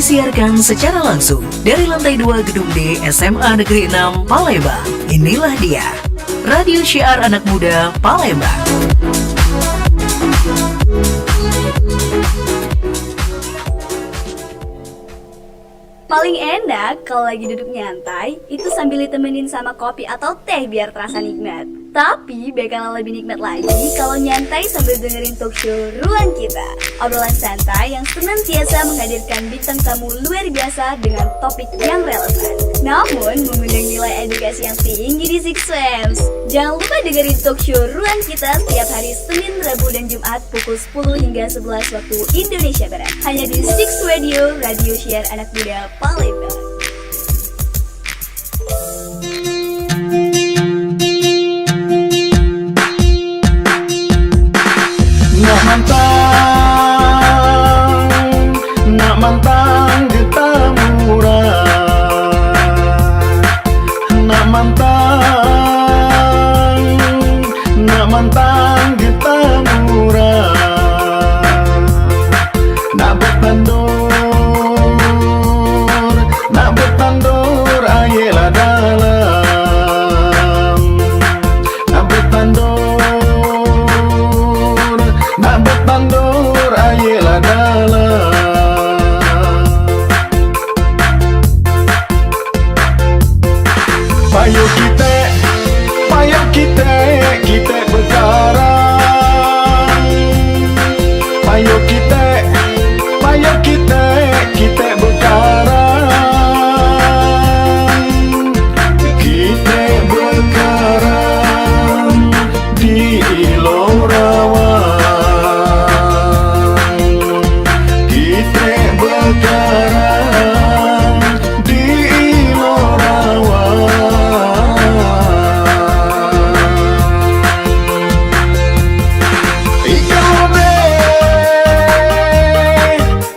disiarkan secara langsung dari lantai 2 Gedung D SMA Negeri 6 Palembang. Inilah dia, Radio Syiar Anak Muda Palembang. Paling enak kalau lagi duduk nyantai, itu sambil ditemenin sama kopi atau teh biar terasa nikmat. Tapi bakalan lebih nikmat lagi kalau nyantai sambil dengerin talk show Ruang Kita. Obrolan santai yang senantiasa menghadirkan bintang tamu luar biasa dengan topik yang relevan, namun mengundang nilai edukasi yang tinggi di Six Sense. Jangan lupa dengerin talk show Ruang Kita setiap hari Senin, Rabu, dan Jumat pukul 10 hingga 11 waktu Indonesia Barat. Hanya di Six Radio, Radio Syiar Anak Muda Palembang. Nak mantang getah murah. Nak mantang getah murah. Nak bertandur ayelah dalam. Nak bertandur ayelah dalam. Payo kita berkarang. Payo kita berkarang. Kita berkarang di Ilorawan. Kita berkarang di Ilorawan.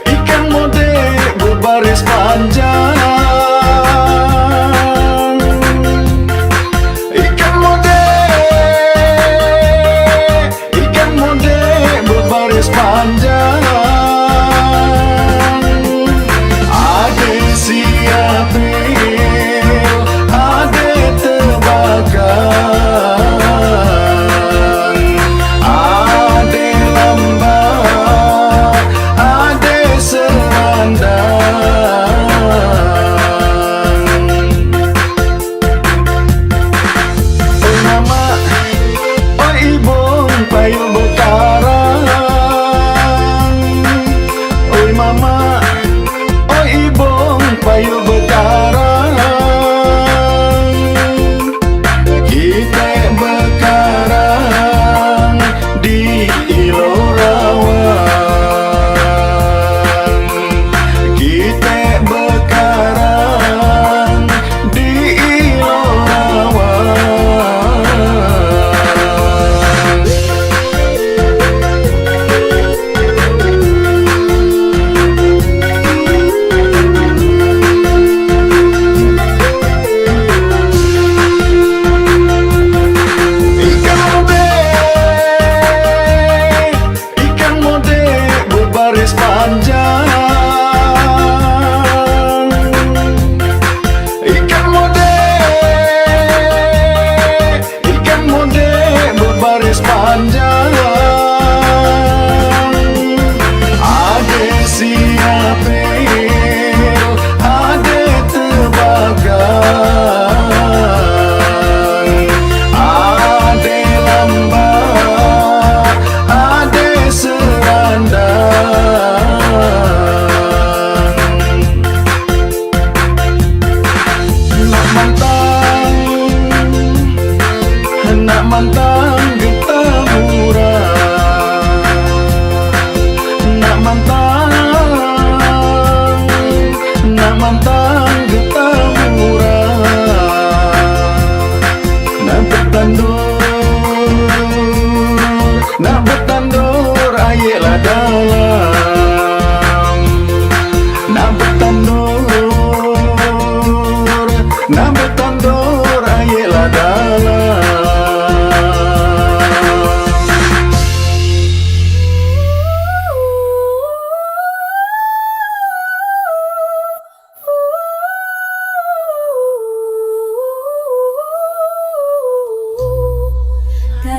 Ikan mode berbaris panjang. Ikan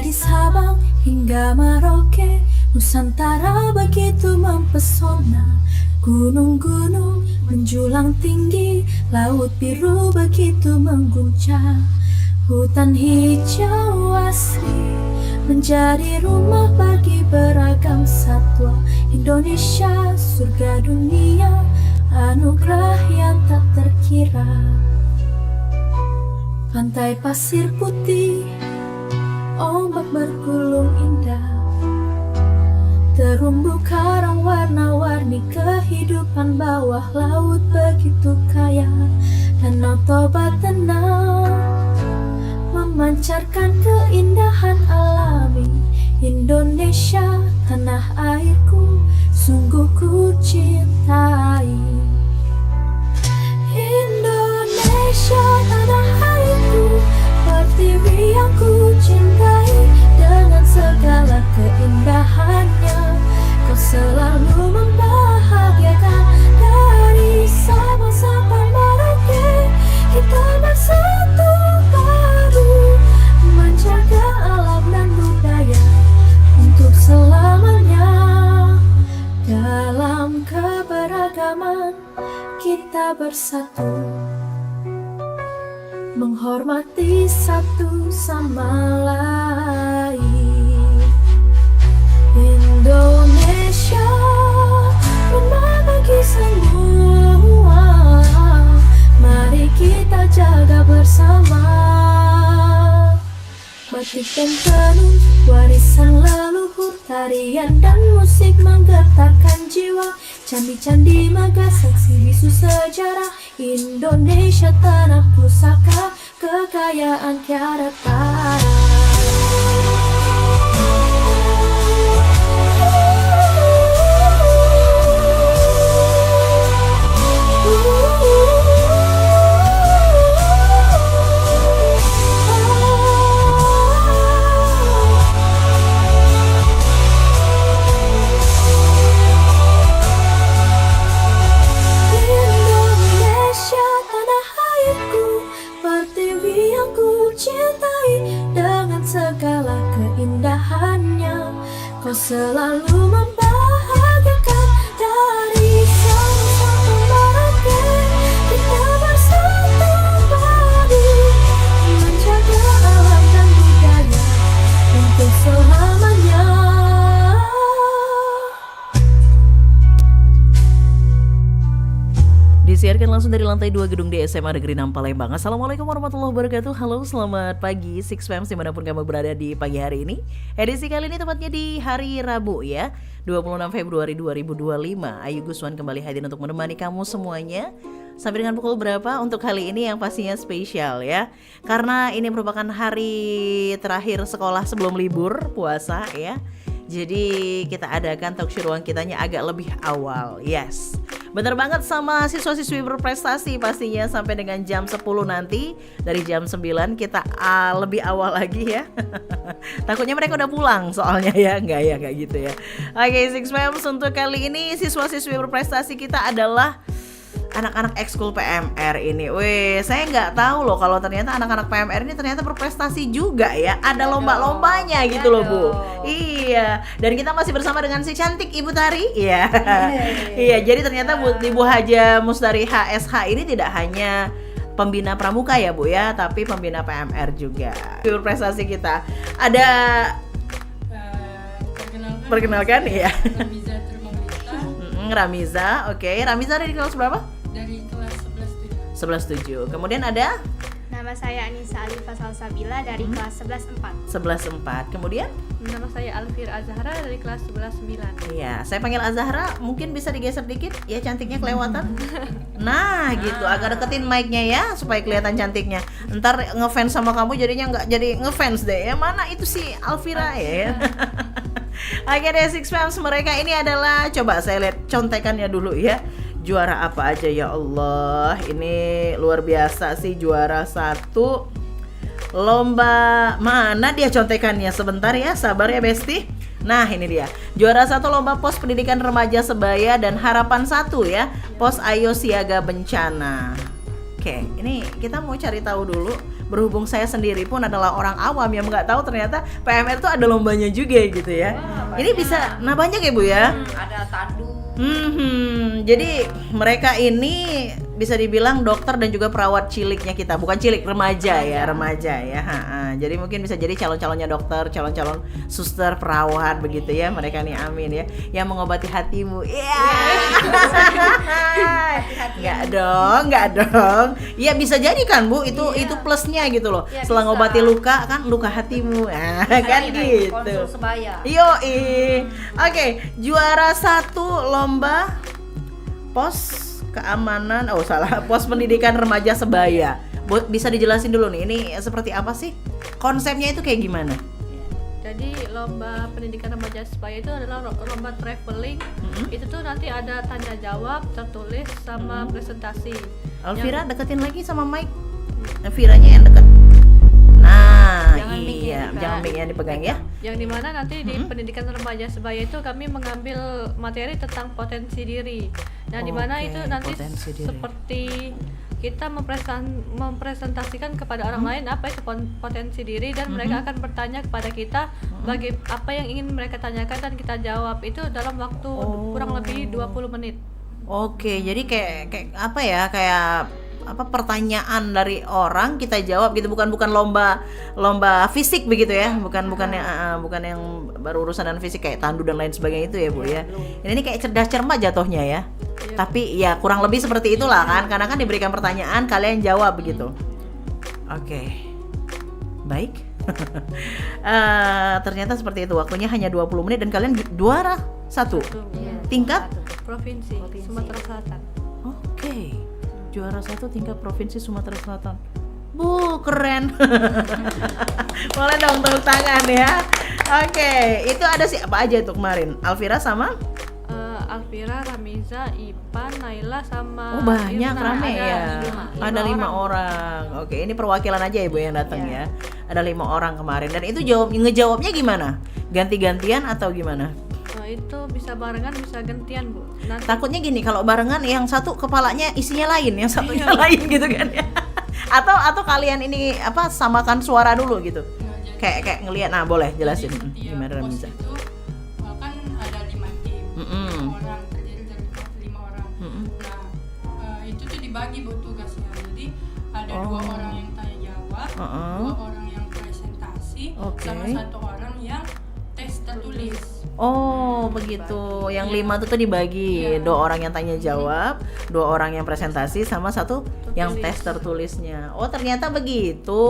Dari Sabang hingga Merauke, Nusantara begitu mempesona. Gunung-gunung menjulang tinggi, laut biru begitu mengguncang. Hutan hijau asri menjadi rumah bagi beragam satwa. Indonesia surga dunia, anugerah yang tak terkira. Pantai pasir putih, ombak bergulung indah, terumbu karang warna-warni, kehidupan bawah laut begitu kaya. Danau Toba tenang memancarkan keindahan alami. Indonesia tanah airku, sungguh ku cintai. Indonesia tanah airku, pertiwi yang ku cintai. Dengan segala keindahannya, kau selalu membahagiakan. Dari Sabang sampai Merauke, kita bersatu padu, menjaga alam dan budaya untuk selamanya. Dalam keberagaman kita bersatu, menghormati satu sama lain. Indonesia rumah bagi semua, mari kita jaga bersama. Batik dan tenun, warisan leluhur, tarian dan musik menggetarkan jiwa. Candi-candi megah, saksi bisu sejarah. Indonesia tanah pusaka, kekayaan tiada tara. Segala keindahannya, kau selalu membahagiakan. Dari Sabang sampai Merauke, kita bersatu padu, menjaga alam dan budaya untuk selamanya. Disiarkan langsung dari lantai 2 gedung di SMA Negeri 6 Palembang. Assalamualaikum warahmatullahi wabarakatuh. Halo, selamat pagi 6PM dimanapun kamu berada di pagi hari ini. Edisi kali ini tepatnya di hari Rabu ya, 26 Februari 2025. Ayu Guswan kembali hadir untuk menemani kamu semuanya sampai dengan pukul berapa untuk kali ini yang pastinya spesial ya. Karena ini merupakan hari terakhir sekolah sebelum libur puasa ya. Jadi kita adakan talk show ruang kitanya agak lebih awal. Yes, bener banget, sama siswa-siswi berprestasi pastinya sampai dengan jam 10 nanti. Dari jam 9 kita lebih awal lagi ya. Takutnya mereka udah pulang soalnya ya. Enggak gitu ya. Oke, 6PM untuk kali ini siswa-siswi berprestasi kita adalah anak-anak ekskul PMR ini. Weh, saya nggak tahu loh kalau ternyata anak-anak PMR ini ternyata berprestasi juga ya. Ada lomba-lombanya gitu loh Bu. Iya. Dan kita masih bersama dengan si cantik Ibu Tari. Iya. Iya. Jadi ternyata Ibu Haja Musdariha SH ini tidak hanya pembina pramuka ya Bu ya, tapi pembina PMR juga. Berprestasi kita. Ada perkenalkan ya. Ramiza Termabrita. Ramiza, oke. Ramiza dari kelas berapa? Dari kelas 11.7. Kemudian ada Nama saya Anissa Alifa Salsabila dari kelas 11.4. 11.4. Kemudian Nama saya Alfir Azhara dari kelas 11.9. iya, saya panggil Azahra. Mungkin bisa digeser dikit ya, cantiknya kelewatan. Nah gitu, agak deketin mic-nya ya supaya kelihatan cantiknya. Ntar ngefans sama kamu jadinya nggak jadi ngefans deh ya. Mana itu si Alfira ya. Oke deh, 6PM mereka ini adalah, coba saya lihat contekannya dulu ya. Juara apa aja ya Allah. Ini luar biasa sih, juara 1 lomba, mana dia contekannya, sebentar ya, sabar ya Besti. Nah ini dia, juara 1 lomba pos pendidikan remaja sebaya dan harapan 1 ya, pos Ayo Siaga Bencana. Oke, ini kita mau cari tahu dulu berhubung saya sendiri pun adalah orang awam yang nggak tahu ternyata PMR itu ada lombanya juga gitu ya. Ini bisa, nah banyak ya Bu ya. Ada tandu. Jadi mereka ini bisa dibilang dokter dan juga perawat ciliknya kita, bukan cilik, remaja ya. Ha-ha. Jadi mungkin bisa jadi calon-calonnya dokter, calon-calon suster, perawat begitu ya. Mereka nih amin ya, yang mengobati hatimu. Iya. Nggak dong. Iya bisa jadi kan Bu, itu plusnya gitu loh. Ya, setelah bisa. ngobati luka kan luka hatimu. Kan gitu. Konsul sebaya. Yoi. Oke, juara 1 lomba pos keamanan, pos pendidikan remaja sebaya. Bisa dijelasin dulu nih, ini seperti apa sih? Konsepnya itu kayak gimana? Jadi lomba pendidikan remaja sebaya itu adalah lomba traveling. Itu tuh nanti ada tanya jawab tertulis sama presentasi. Alvira deketin lagi sama mic. Viranya yang deket. Nah, Jangan mic-nya dipegang. jangan mic-nya dipegang ya. Yang dimana nanti di pendidikan remaja sebaya itu kami mengambil materi tentang potensi diri. Nah, dimana Oke, itu nanti potensi diri. seperti kita mempresentasikan kepada orang lain apa itu potensi diri dan mereka akan bertanya kepada kita bagi apa yang ingin mereka tanyakan dan kita jawab itu dalam waktu kurang lebih 20 menit. Oke, jadi kayak apa ya? Kayak apa pertanyaan dari orang kita jawab gitu, bukan lomba fisik begitu ya, bukan yang baru urusan dan fisik kayak tandu dan lain sebagainya itu ya Bu ya. Ini kayak cerdas cermat jatuhnya ya. Tapi ya kurang lebih seperti itulah kan, karena kan diberikan pertanyaan kalian jawab begitu. Oke. Baik. Ternyata seperti itu, waktunya hanya 20 menit dan kalian juara 1 tingkat Provinsi Sumatera Selatan. Oke. Juara 1 tingkat Provinsi Sumatera Selatan. Bu, keren. Boleh dong tepuk tangan ya. Oke, itu ada siapa aja itu kemarin? Alvira sama? Alvira, Ramiza, Ipan, Naila sama Banyak Irna. rame Ada ya. lima Ada 5 orang. Oke, ini perwakilan aja Ibu yang datang ya. Ada 5 orang kemarin dan itu ngejawabnya gimana? Ganti-gantian atau gimana? Itu bisa barengan bisa gantian Bu. Nanti Takutnya gini, kalau barengan yang satu kepalanya isinya lain, yang satunya lain gitu kan ya. Atau kalian ini samakan suara dulu gitu. Kayak ngelihat. Nah, boleh jelasin gimana Ramiza? Itu kan ada 5 tim, 5 orang terdiri dari 5 orang. Nah, itu tuh dibagi buat tugasnya. Jadi ada 2 orang yang tanya jawab, 2 orang yang presentasi, sama 1 orang yang tes tertulis. Oh begitu, yang 5 tuh dibagi 2 orang yang tanya jawab, 2 orang yang presentasi, sama 1 yang tes tertulisnya. Oh ternyata begitu,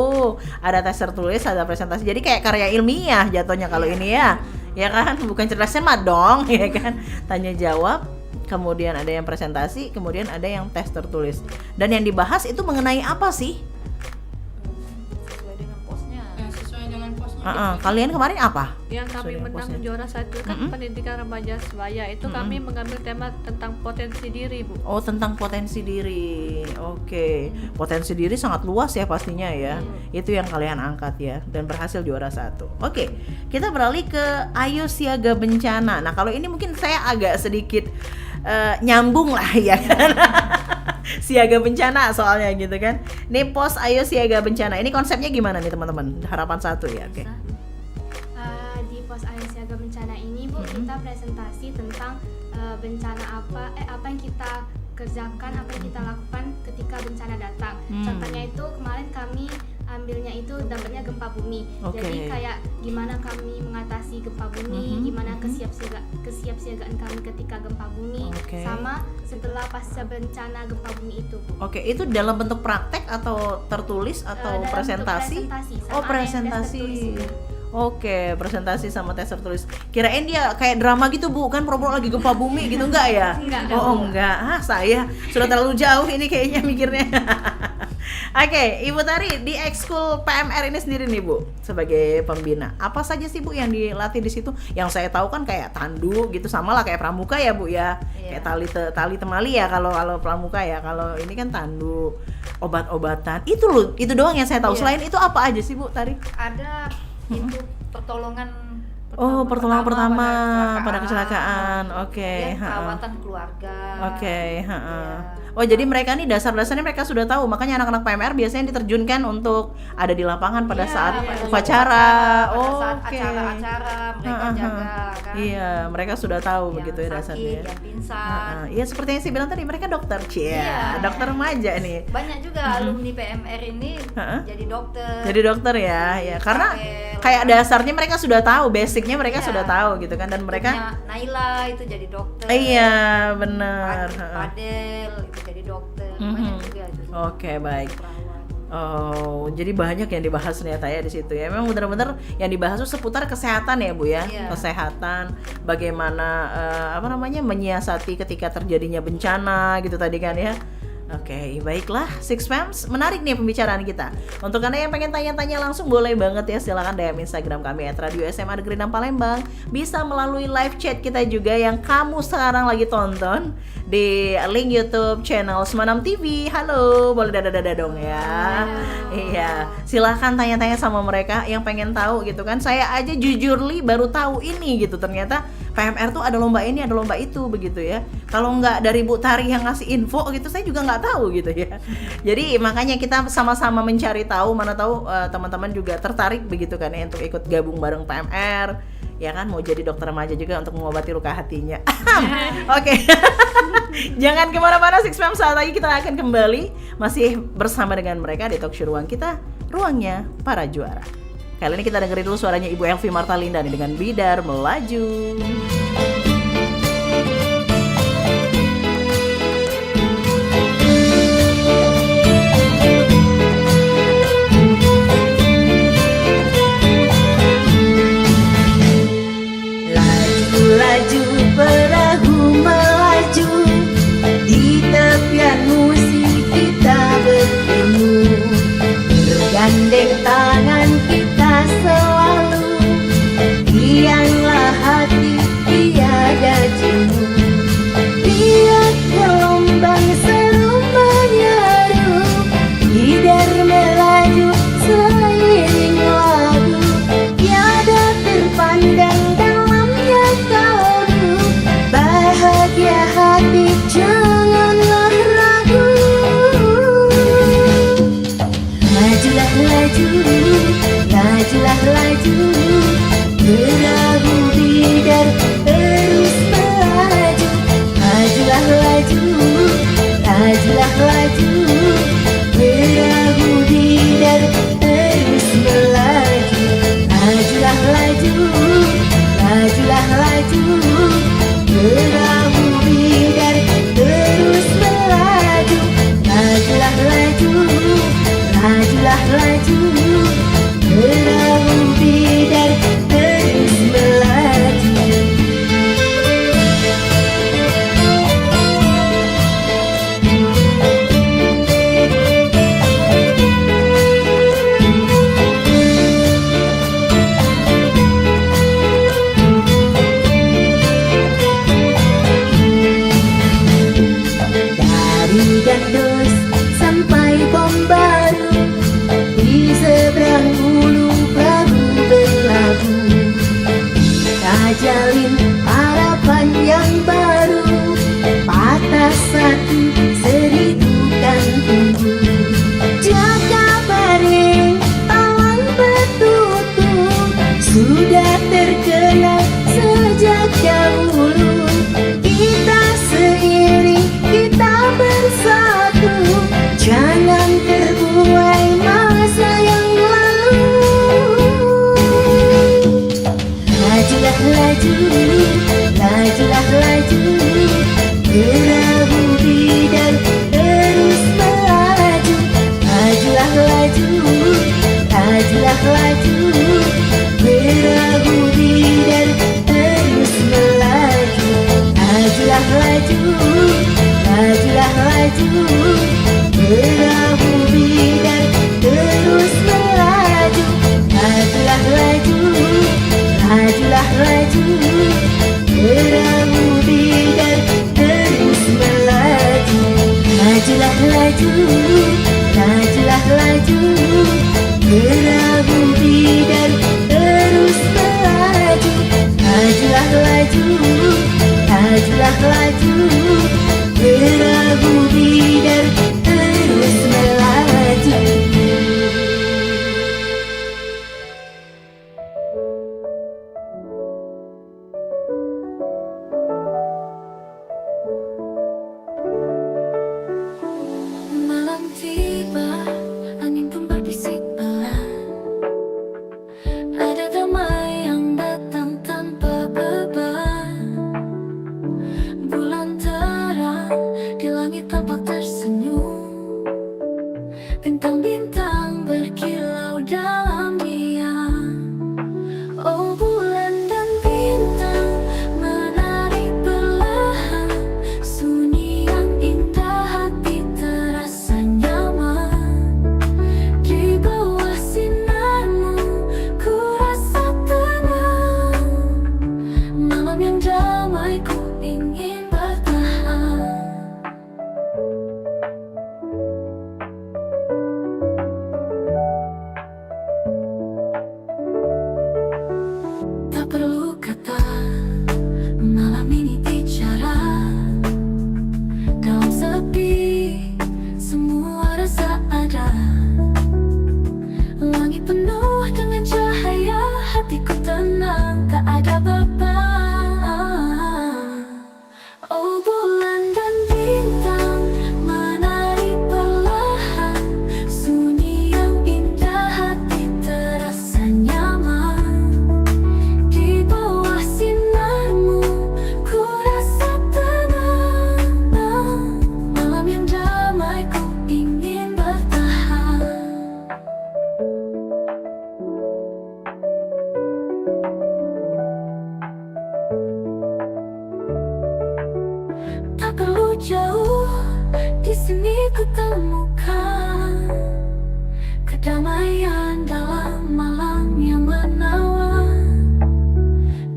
ada tes tertulis, ada presentasi, jadi kayak karya ilmiah jatuhnya kalau ini ya kan, bukan cerdas cermat dong ya kan, tanya jawab, kemudian ada yang presentasi, kemudian ada yang tes tertulis. Dan yang dibahas itu mengenai apa sih? Sesuai dengan posnya. Kalian kemarin apa? yang kami Sudah menang posnya. juara 1 kan pendidikan remaja sebaya itu kami mengambil tema tentang potensi diri Bu. Oh tentang potensi diri. Oke. Potensi diri sangat luas ya pastinya ya. Itu yang kalian angkat ya dan berhasil juara 1. Oke. Kita beralih ke Ayo Siaga Bencana. Nah kalau ini mungkin saya agak sedikit nyambung lah ya kan. Siaga bencana soalnya gitu kan. Ini pos Ayo Siaga Bencana. Ini konsepnya gimana nih teman-teman? Harapan 1 ya. Oke. Di pos Ayo Siaga Bencana ini Bu, kita presentasi tentang bencana apa yang kita kerjakan, apa yang kita lakukan ketika bencana datang. Contohnya itu kemarin kami ambilnya itu dapatnya gempa bumi. Oke. Jadi kayak gimana kami mengatasi gempa bumi, gimana kesiapsiagaan kami ketika gempa bumi, Oke. sama setelah pasca bencana gempa bumi itu Bu. Oke, itu dalam bentuk praktek atau tertulis atau Dalam presentasi? bentuk presentasi, sama Oh, ada yang tes presentasi. tertulis juga. Oke, presentasi sama tes tertulis. Kirain dia kayak drama gitu Bu, kan promo lagi gempa bumi gitu enggak ya? Enggak. Oh, enggak. Saya sudah terlalu jauh ini kayaknya mikirnya. Oke, Ibu Tari di ekskul PMR ini sendiri nih Bu, sebagai pembina. Apa saja sih Bu yang dilatih di situ? Yang saya tahu kan kayak tandu gitu, sama lah kayak pramuka ya Bu ya. Kayak tali temali ya kalau pramuka ya. Kalau ini kan tandu, obat-obatan. Itu doang yang saya tahu. Selain itu apa aja sih Bu Tari? Ada itu pertolongan Pertolongan pertama pada kecelakaan. Oke, dan perawatan keluarga. Oke, Ya. Oh jadi mereka nih dasar-dasarnya mereka sudah tahu, makanya anak-anak PMR biasanya diterjunkan untuk ada di lapangan pada Iya, saat pada upacara. pada saat Oke. acara-acara mereka jaga kan. Iya, mereka sudah tahu Yang begitu ya sakit, dasarnya. yang pingsan. Iya seperti yang saya bilang tadi, mereka dokter, Iya. dokter remaja nih. Banyak juga alumni PMR ini jadi dokter. Jadi dokter ya, ya karena Israel, kayak dasarnya mereka sudah tahu, basicnya mereka Iya. sudah tahu gitu kan, dan mereka Punya Naila itu jadi dokter. iya benar. Padel itu jadi dokter. Mhm. Banyak juga itu. Oke baik. Perawat. Oh, jadi banyak yang dibahas ternyata ya di situ ya. Memang benar-benar yang dibahas itu seputar kesehatan ya Bu ya. Iya. Kesehatan, bagaimana menyiasati ketika terjadinya bencana gitu tadi kan ya. Oke, baiklah Six Fams, menarik nih pembicaraan kita. Untuk Anda yang pengen tanya-tanya langsung boleh banget ya, silakan DM Instagram kami @radio_SMA_Palembang. Bisa melalui live chat kita juga yang kamu sekarang lagi tonton di link YouTube channel Semanam TV. Halo, boleh dada-dada dong ya. Iya, silakan tanya-tanya sama mereka yang pengen tahu gitu kan. Saya aja jujur baru tahu ini gitu, ternyata PMR tuh ada lomba ini, ada lomba itu begitu ya. Kalau nggak dari Bu Tari yang ngasih info gitu, saya juga nggak tahu gitu ya. Jadi makanya kita sama-sama mencari tahu, mana tahu teman-teman juga tertarik begitu kan ya untuk ikut gabung bareng PMR. Ya kan, mau jadi dokter remaja juga untuk mengobati luka hatinya. Oke. Jangan kemana-mana Six Fam, saat lagi kita akan kembali masih bersama dengan mereka di talk show ruang kita, ruangnya para juara. Kali ini kita dengerin dulu suaranya Ibu Elvi Martalinda nih dengan Bidar Melaju. Laju perahu melaju, di tepian musik kita bertemu, bergandeng tangan kita selalu, tianglah hati tiada jenuh. Biar gelombang seru menyeru, bidar melaju seiring lagu, tiada terpandang dalamnya kaldu, bahagia hati janganlah ragu. Majulah laju, lajulah laju, perahu bidar terus melaju. Majulah laju, lajulah laju, perahu bidar terus melaju. Majulah laju, lajulah laju, perahu bidar terus melaju. Majulah laju, lajulah laju, perahu bidar terus melaju. Dari Gandos sampai Bom Baru, di seberang ulu perahu berlabuh. Kita jalin harapan yang baru, patah satu seribu kan tunggu. Jaga baring, tangan bertutup, sudah terkenal sejak dahulu. Kita seiring, kita bersatu, jangan terbuai masa yang lalu. Lajulah laju, lajulah laju, perahu bidar terus melaju. Majulah laju, lajulah laju, perahu bidar terus melaju. Majulah laju, lajulah laju, perahu bidar terus melaju. Majulah laju, lajulah laju, perahu bidar terus melaju. Majulah laju, lajulah laju, perahu bidar terus melaju. Majulah laju, lajulah laju, Debu bidar terus melaju. Malam tiba, angin pun berbisik pelan. Ada damai yang datang tanpa beban. Bulan terang di langit tampak tersenyum. Bintang-bintang berkilau dalam diam. Oh bulan dan bintang menari perlahan. Sunyi yang indah, hati terasa nyaman. Di bawah sinarmu ku rasa tenang. Malam yang damai ku ingin bertahan. Tak perlu kata, malam ini bicara. Dalam sepi, semua rasa ada. Langit penuh dengan cahaya, hatiku tenang, tak ada beban. Oh bulan dan bintang menari perlahan. Sunyi yang indah, hati terasa nyaman. Di bawah sinarmu ku rasa tenang. Malam yang damai ku ingin bertahan. Tak perlu jauh, di sini ku temukan kedamaian dalam malam yang menawan.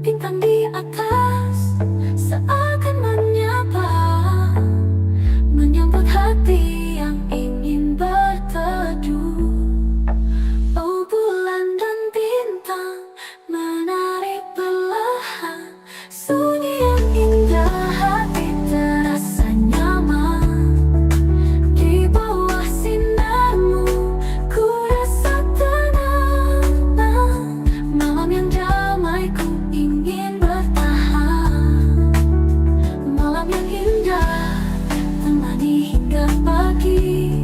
Bintang di atas seakan menyambut hati yang ingin berteduh. Oh bulan dan bintang menari perlahan. Sunyi yang indah, hati terasa nyaman. Di bawah sinarmu ku rasa tenang. Malam yang damai ku ingin bertahan. Malam yang indah temani hingga pagi.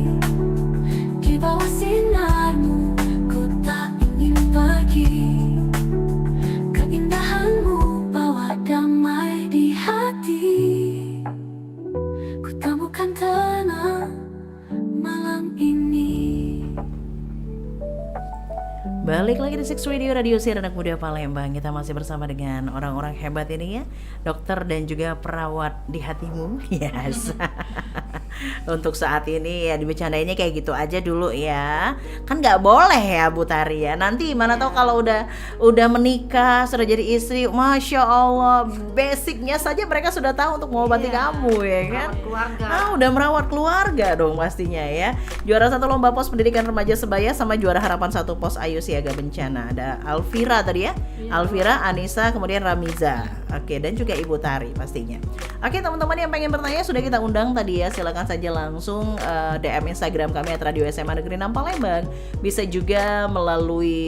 Di bawah sinarmu ku tak ingin pergi. Keindahanmu bawa damai di hati. Ku temukan tenang malam ini. Balik lagi di Six Radio, Radio Siar Anak Muda Palembang. Kita masih bersama dengan orang-orang hebat ini ya, dokter dan juga perawat di hatimu. Yes. Untuk saat ini ya dibercandainnya kayak gitu aja dulu ya. Kan nggak boleh ya Bu Tari ya. Nanti mana tahu kalau udah menikah, sudah jadi istri, Masya Allah, basicnya saja mereka sudah tahu untuk mengobati kamu ya kan. Udah merawat keluarga dong pastinya ya. Juara 1 lomba pos pendidikan remaja sebaya sama juara harapan 1 pos Ayu Siaga Bencana. Ada Alvira tadi ya. Alvira, Anissa, kemudian Ramiza. Oke, dan juga Ibu Tari pastinya. Oke, teman-teman yang pengen bertanya sudah kita undang tadi ya. Silakan saja langsung DM Instagram kami @Radio SMA Negeri 6 Palembang. Bisa juga melalui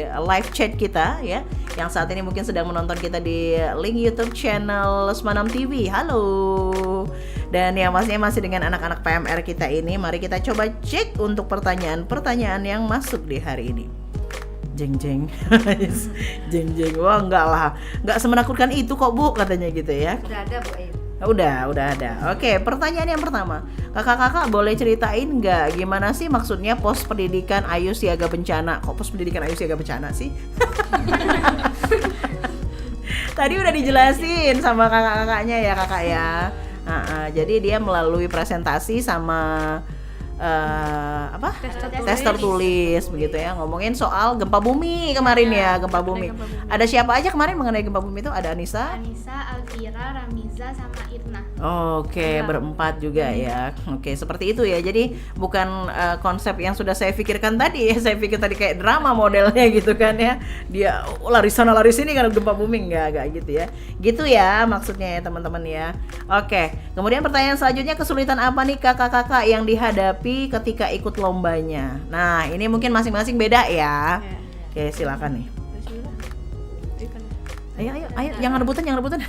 live chat kita ya. Yang saat ini mungkin sedang menonton kita di link YouTube channel Semanam TV. Halo. Dan yang pastinya masih dengan anak-anak PMR kita ini, mari kita coba cek untuk pertanyaan-pertanyaan yang masuk di hari ini. Jeng jeng. Jeng jeng. Wah, enggak lah. Enggak semenakutkan itu kok, Bu, katanya gitu ya. Udah ada Bu Ayu. Udah ada. Oke, pertanyaan yang pertama. Kakak-kakak boleh ceritain nggak gimana sih maksudnya pos pendidikan Ayu Siaga Bencana? Kok pos pendidikan Ayu Siaga Bencana sih? Tadi udah dijelasin sama kakak-kakaknya ya kakak ya. Jadi dia melalui presentasi sama Tes tertulis begitu ya, ngomongin soal gempa bumi kemarin ya, gempa bumi. Ada siapa aja kemarin mengenai gempa bumi itu? Ada Anissa, Alvira, Ramiza, sama Irna. Oke, berempat juga ya. Oke, seperti itu ya. Jadi bukan konsep yang sudah saya pikirkan tadi ya. Saya pikir tadi kayak drama modelnya gitu kan ya. Dia lari sana lari sini karena gempa bumi, enggak gitu ya. Gitu ya maksudnya ya teman-teman ya. Oke, kemudian pertanyaan selanjutnya, kesulitan apa nih kakak-kakak yang dihadapi ketika ikut lombanya? Nah, ini mungkin masing-masing beda ya. Oke, silakan nih. Ayo, jangan rebutan. Mungkin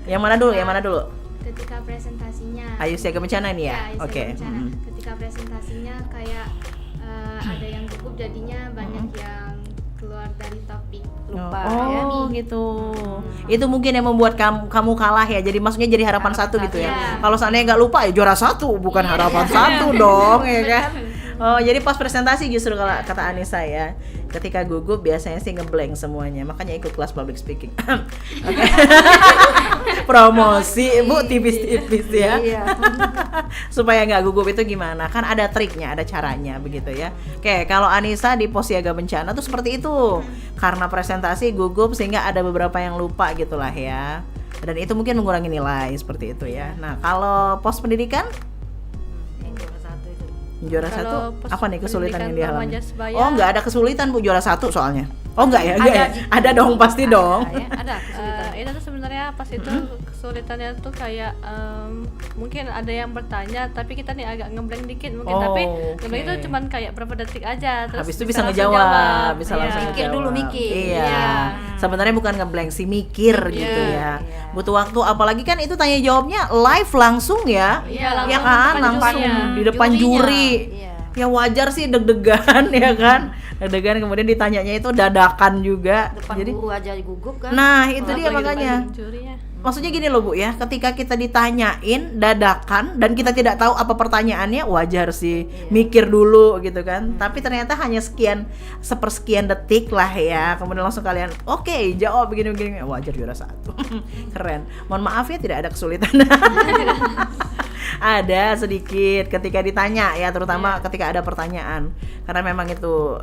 Yang mana dulu? ketika presentasinya. Ayo siaga bencana nih ya. Ayo Oke. Siaga Bencana. Ketika presentasinya kayak ada yang gugup, jadinya banyak yang keluar dari topik. Lupa Oh gitu. Itu mungkin yang membuat kamu kalah ya. Jadi maksudnya jadi harapan satu gitu ya. Iya. Kalau seandainya nggak lupa ya juara satu, bukan harapan satu dong ya kan. Oh, jadi pas presentasi justru kalau kata Anissa ya, ketika gugup biasanya sih ngeblank semuanya, makanya ikut kelas public speaking. Oke. Promosi Bu tipis-tipis ya. Supaya nggak gugup itu gimana? Kan ada triknya, ada caranya begitu ya. Oke, kalau Anissa di pos siaga bencana tuh seperti itu. Karena presentasi gugup sehingga ada beberapa yang lupa gitulah ya. Dan itu mungkin mengurangi nilai seperti itu ya. Nah, kalau pos pendidikan juara Kalau satu pos apa nih kesulitan yang pendidikan dialami? Remaja Sebaya- Oh nggak ada kesulitan Bu, juara satu soalnya. Oh nggak ya? Ada dong pasti dong. Ada kesulitan. Itu tuh sebenarnya pas itu kesulitannya tuh kayak mungkin ada yang bertanya tapi kita nih agak ngeblank dikit mungkin, tapi ngeblank itu cuman kayak berapa detik aja, terus Habis itu bisa langsung ngejawab, bisa Iya. langsung Mikir ngejawab. dulu, mikir. Iya. Iya. Sebenarnya bukan ngeblank sih, mikir gitu ya. Iya. Butuh waktu, apalagi kan itu tanya jawabnya live langsung ya. Iya, Ya langsung kan, depan langsung jurinya. di depan juri. Iya. Ya wajar sih deg-degan ya kan. Deg-degan, kemudian ditanyanya itu dadakan juga. Depan Jadi guru aja gugup kan. nah, itu dia Apalagi makanya. depan jurinya. Maksudnya gini loh Bu ya, ketika kita ditanyain dadakan dan kita tidak tahu apa pertanyaannya, wajar sih mikir dulu gitu kan. Tapi ternyata hanya sepersekian detik lah ya. Kemudian langsung kalian oke, jawab begini-begini, wajar juara satu. Keren. Mohon maaf ya tidak ada kesulitan. Ada sedikit ketika ditanya ya, terutama ketika ada pertanyaan. Karena memang itu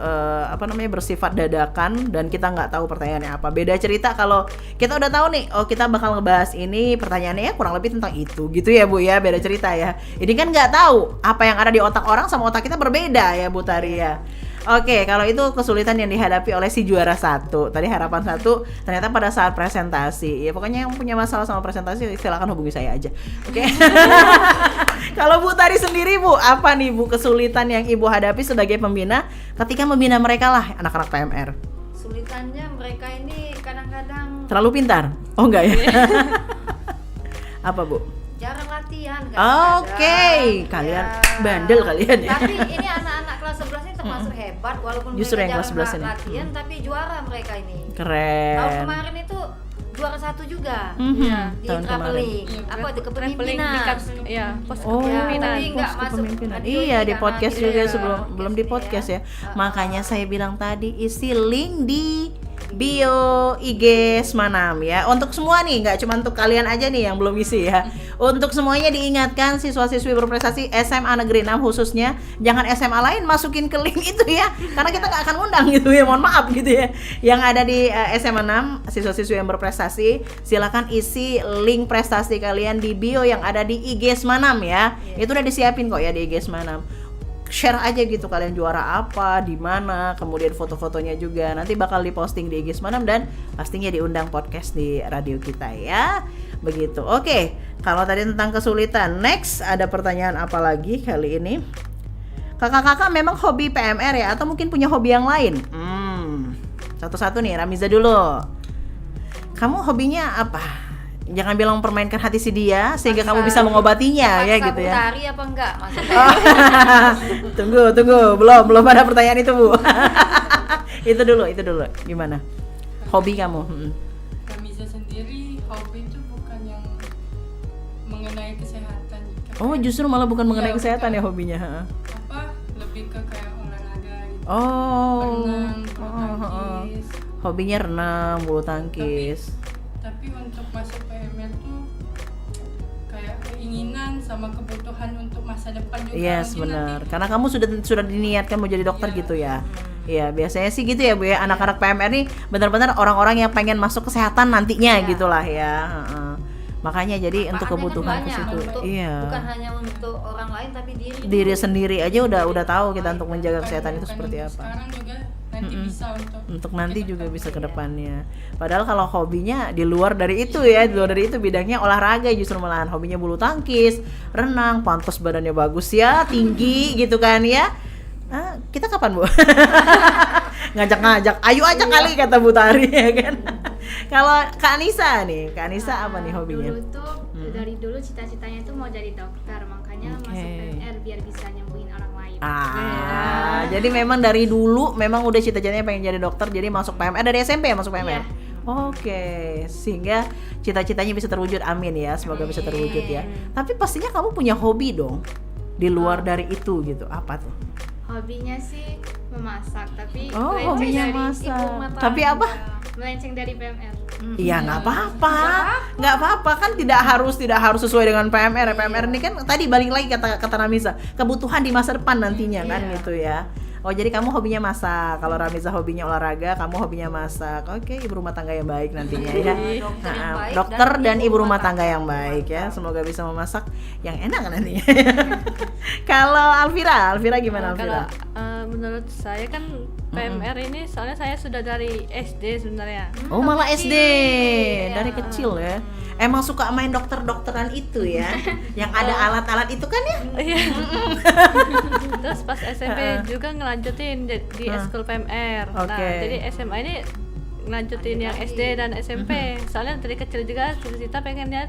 bersifat dadakan dan kita nggak tahu pertanyaannya apa. Beda cerita kalau kita udah tahu nih, oh kita bakal ngebahas ini, pertanyaannya ya kurang lebih tentang itu gitu ya Bu ya, beda cerita ya. Ini kan nggak tahu apa yang ada di otak orang sama otak kita berbeda ya Bu Tari ya. Oke, kalau itu kesulitan yang dihadapi oleh si juara satu. Tadi harapan satu, ternyata pada saat presentasi. Ya pokoknya yang punya masalah sama presentasi silakan hubungi saya aja. Oke. Kalau Bu Tari sendiri Bu, apa nih Bu kesulitan yang Ibu hadapi sebagai pembina ketika membina mereka lah anak-anak PMR? Sulitannya mereka ini kadang-kadang Terlalu pintar? Oh enggak ya? Apa Bu? jarang latihan Oke, kalian bandel kalian ya. Tapi ini anak-anak kelas 11 ini termasuk hebat, walaupun Justru yang mereka kelas jarang 11 ini. latihan tapi juara mereka ini. Keren. Tahun kemarin itu juara satu juga. Iya. Di Tahun kemarin. traveling. Iya, Apa itu traveling di kepemimpinan? ya, pos Oh, kepemimpinan. tapi nggak pos masuk kepemimpinan. radio Iya, ini di karena podcast kita juga ya, belum di podcast ya. ya. Makanya saya bilang tadi isi link di bio IG Smanam ya. Untuk semua nih, nggak cuma untuk kalian aja nih yang belum isi ya. Untuk semuanya diingatkan siswa-siswi berprestasi SMA Negeri 6 khususnya, jangan SMA lain masukin ke link itu ya. Karena kita nggak akan undang gitu ya. Mohon maaf gitu ya. Yang ada di SMA 6 siswa-siswi yang berprestasi, silakan isi link prestasi kalian di bio yang ada di IG Smanam ya. Itu udah disiapin kok ya di IG Smanam. Share aja gitu kalian juara apa, di mana, kemudian foto-fotonya juga nanti bakal diposting di IG Smanam dan pastinya diundang podcast di radio kita ya. Begitu. Oke, kalau tadi tentang kesulitan, next ada pertanyaan apa lagi kali ini? Kakak-kakak memang hobi PMR ya atau mungkin punya hobi yang lain? Satu-satu nih, Ramiza dulu. Kamu hobinya apa? Jangan bilang mempermainkan hati si dia sehingga kamu bisa mengobatinya ya gitu ya. Tari apa enggak? Tunggu, belum ada pertanyaan itu Bu. itu dulu. Gimana? Hobi kamu? Ramiza sendiri hobi itu bukan yang mengenai kesehatan. Oh, justru malah bukan mengenai Iya, kesehatan bukan. ya hobinya. Lebih ke kayak olahraga gitu. Oh, Renang, bulu tangkis. hobinya renang, bulu tangkis. Tapi untuk masuk PMR tuh kayak keinginan sama kebutuhan untuk masa depan juga. Yes, Mungkin benar. nanti Karena kamu sudah diniatkan mau jadi dokter Iya. gitu ya. Iya, biasanya sih gitu ya Bu ya. Anak-anak PMR nih benar-benar orang-orang yang pengen masuk kesehatan nantinya gitulah ya. Heeh. Makanya jadi untuk kebutuhan ke situ. Iya. Bukan hanya untuk orang lain tapi Diri sendiri aja udah tahu kita untuk menjaga bukan- kesehatan itu bukan seperti untuk apa. sekarang juga nanti bisa untuk Nanti juga bisa ke depannya. Padahal kalau hobinya di luar dari itu ya, di luar dari itu bidangnya olahraga, justru malahan hobinya bulu tangkis, renang, pantas badannya bagus ya, tinggi gitu kan ya. Kita kapan Bu? Ngajak-ngajak, ayo aja kali kata Bu Tari ya kan. Kalau Kak Anissa nih, Kak Anissa apa nih hobinya? Dulu tuh dari dulu cita-citanya tuh mau jadi dokter, makanya masuk PMR biar bisa nyembuhin orang lain. Jadi memang dari dulu memang udah cita-citanya pengen jadi dokter, jadi masuk PMR dari SMP ya masuk PMR. Iya. Oke, sehingga cita-citanya bisa terwujud, amin ya, semoga bisa terwujud ya. Tapi pastinya kamu punya hobi dong di luar dari itu gitu, apa tuh? Hobinya sih memasak, tapi Oh, melenceng hobinya dari masak. ibu rumah Tapi tangga. apa? Melenceng dari PMR. Iya nggak apa-apa kan tidak harus sesuai dengan PMR. PMR ini kan tadi balik lagi kata Ramisa, kebutuhan di masa depan nantinya kan gitu ya. Oh jadi kamu hobinya masak, kalau Ramiza hobinya olahraga, kamu hobinya masak. Oke, ibu rumah tangga yang baik nantinya ya. Dokter yang baik Dokter dan dan ibu ibu rumah rumah tangga yang baik ya. Semoga bisa memasak yang enak nantinya. Kalau Alvira gimana Kalau Alvira? menurut saya kan PMR ini soalnya saya sudah dari SD sebenarnya. Oh malah SD dari kecil ya. Emang suka main dokteran itu ya, yang ada alat-alat itu kan ya? Iya. Terus pas SMP juga ngelanjutin di eskul PMR. Nah, Oke. jadi SMA ini ngelanjutin yang SD dan SMP. Soalnya dari kecil juga cita-cita pengennya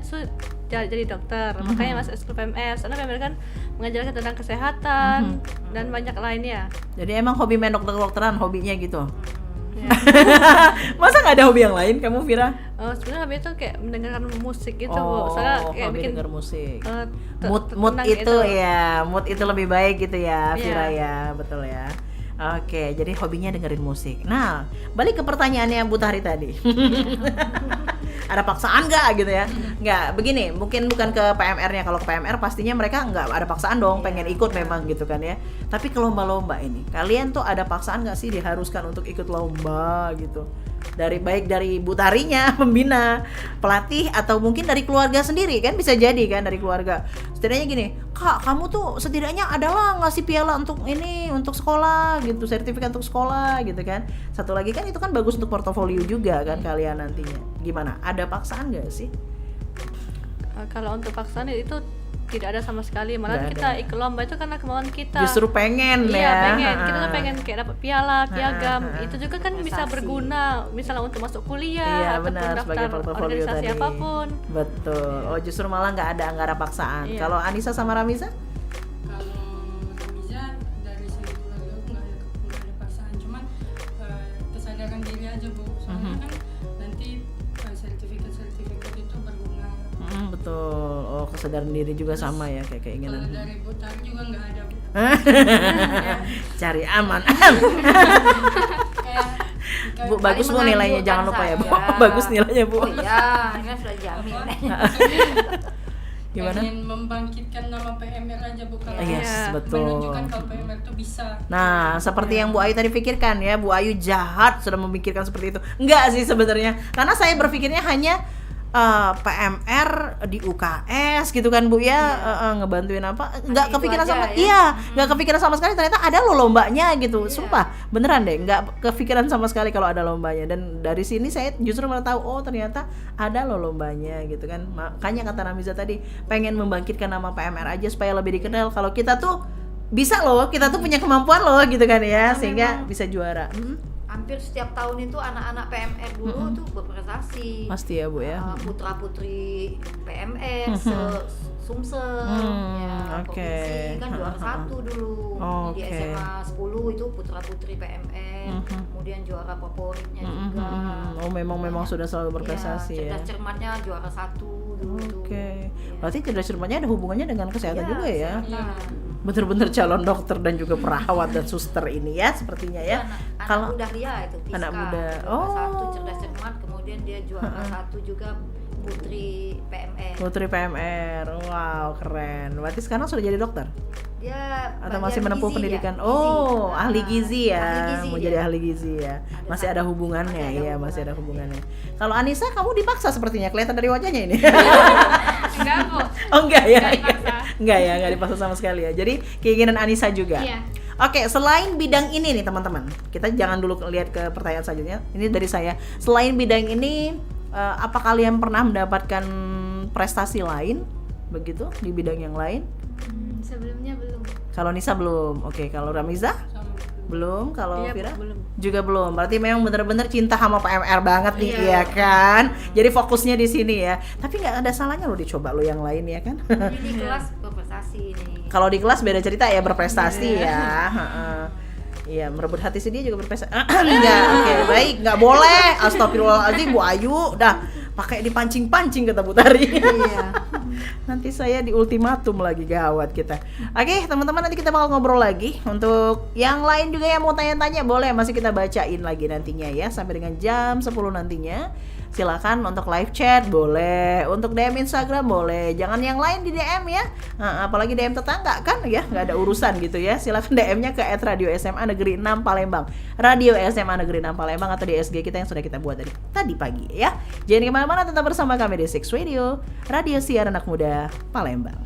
jadi dokter. Makanya masuk eskul PMR. Soalnya PMR kan mengajarkan tentang kesehatan dan banyak lainnya. Jadi emang hobi main dokteran hobinya gitu. Ya. Masa nggak ada hobi yang lain kamu Vira? Sebenarnya hobi itu kayak mendengarkan musik gitu, Bu. Soalnya kayak hobi bikin denger musik. te- Mood tenang itu gitu. ya, mood itu lebih baik gitu ya, Iya. Vira ya, betul ya. Oke, jadi hobinya dengerin musik. Nah, balik ke pertanyaannya Bu Tari tadi. Ada paksaan nggak gitu ya? Nggak, begini, mungkin bukan ke PMR-nya. Kalau ke PMR pastinya mereka nggak ada paksaan dong, pengen ikut memang gitu kan ya. Tapi ke lomba-lomba ini, kalian tuh ada paksaan nggak sih diharuskan untuk ikut lomba gitu? Baik dari Bu Tarinya, pembina, pelatih, atau mungkin dari keluarga sendiri kan, bisa jadi kan dari keluarga. Setidaknya gini, Kak, kamu tuh setidaknya adalah ngasih piala untuk ini, untuk sekolah gitu, sertifikat untuk sekolah gitu kan. Satu lagi kan itu kan bagus untuk portofolio juga kan kalian nantinya. Gimana? Ada paksaan nggak sih? Kalau untuk paksaan itu tidak ada sama sekali. Malah Nggak kita ada. ikut lomba itu karena kemauan kita. Justru pengen Iya, ya. pengen. Kita tuh pengen kayak dapat piala, piagam. Itu juga kan bisa Prestasi. berguna misalnya untuk masuk Iya, kuliah ataupun benar, sebagai daftar portofolio organisasi tadi. apapun. Betul. Oh, justru malah nggak ada paksaan. Iya. Kalau Anissa sama Ramiza? kalau Ramiza dari segi keluarga aku nggak ada paksaan, cuman kesadaran diri aja Bu, soalnya kan nanti sertifikat itu berguna. Betul. Oh, kesadaran diri juga sama ya kayak Kalau keinginan. dari Bu Tari juga nggak ada Bu. Cari aman. Kayak Bu, bagus Bu nilainya, jangan lupa ya Bu. saya. Bagus nilainya Bu. Oh iya, ini sudah dijamin. Gimana? pengen membangkitkan nama PMR aja Bu, kalau Yes, betul. menunjukkan kalau PMR itu bisa. Nah, seperti yang Bu Ayu tadi pikirkan ya, Bu Ayu jahat sudah memikirkan seperti itu. Enggak sih sebenarnya, karena saya berpikirnya hanya PMR di UKS gitu kan Bu ya, ngebantuin apa? Nggak itu kepikiran aja sama, ya. iya, nggak kepikiran sama sekali. Ternyata ada loh lombanya gitu, sumpah, beneran deh, nggak kepikiran sama sekali kalau ada lombanya. Dan dari sini saya justru malah tahu, oh ternyata ada loh lombanya gitu kan. Makanya kata Ramiza tadi, pengen membangkitkan nama PMR aja supaya lebih dikenal. Kalau kita tuh bisa loh, kita tuh punya kemampuan loh gitu kan ya, sehingga bisa juara. Hampir setiap tahun itu anak-anak PMR dulu tuh berprestasi. Pasti ya Bu ya. Putra-putri PMR Sumsel ya, oke. provinsi kan juara 1 dulu. Di Oke. SMA 10 itu putra-putri PMR, kemudian juara favoritnya juga. Oh memang sudah selalu berprestasi ya. Cerdas cermatnya juara 1 dulu tuh. Oke. Berarti cerdas cermatnya ada hubungannya dengan kesehatan Iya, juga ya. kesehatan. Bener-bener calon dokter dan juga perawat dan suster ini ya sepertinya ya. Anak Kalau muda dia itu Fiska, anak muda. juara 1 Oh. cerdas cermat, kemudian dia juara 1 juga Putri PMR. Putri PMR. Wow, keren. Berarti sekarang sudah jadi dokter? Dia Atau bagian masih menempuh gizi pendidikan? ya, Oh, gizi. ahli gizi ya. Ahli gizi Mau dia. jadi ahli gizi ya. Masih ada hubungannya, Masih ada iya, masih ada hubungannya. hubungannya. Kalau Anissa, kamu dipaksa sepertinya, kelihatan dari wajahnya ini. Enggak kok. Oh enggak ya? Enggak dipaksa. Enggak ya, enggak dipaksa sama sekali ya. Jadi keinginan Anissa juga. Iya. Oke, selain bidang ini nih teman-teman, kita jangan dulu lihat ke pertanyaan selanjutnya. Ini dari saya. Selain bidang ini, apa kalian pernah mendapatkan prestasi lain begitu di bidang yang lain? Sebelumnya belum. Kalau Nisa belum. Oke, kalau Ramiza belum. Kalau Iya, Vira belum. juga belum. Berarti memang benar-benar cinta sama PMR banget nih, Iya. iya kan? Jadi fokusnya di sini ya. Tapi nggak ada salahnya lo dicoba lo yang lain ya kan? Jadi di kelas berprestasi nih. Kalau di kelas beda cerita ya, berprestasi ya. Heeh. Iya, merebut hati si dia juga berprestasi. Enggak, oke, baik, nggak boleh. Astagfirullahaladzim, Bu Ayu, dah pakai dipancing-pancing kata Bu Tari. Iya. Nanti saya di ultimatum lagi, gawat kita. Oke, teman-teman, nanti kita bakal ngobrol lagi. Untuk yang lain juga yang mau tanya-tanya boleh, masih kita bacain lagi nantinya ya, sampai dengan jam 10 nantinya. Silakan untuk live chat boleh, untuk DM Instagram boleh, jangan yang lain di DM ya. Nah, apalagi DM tetangga kan ya, nggak ada urusan gitu ya. Silakan DM-nya ke @radio SMA Negeri 6 Palembang, Radio SMA Negeri 6 Palembang, atau di SG kita yang sudah kita buat dari tadi pagi ya. Jangan kemana-mana, tetap bersama kami di Six Radio, Radio Siar Anak Muda Palembang.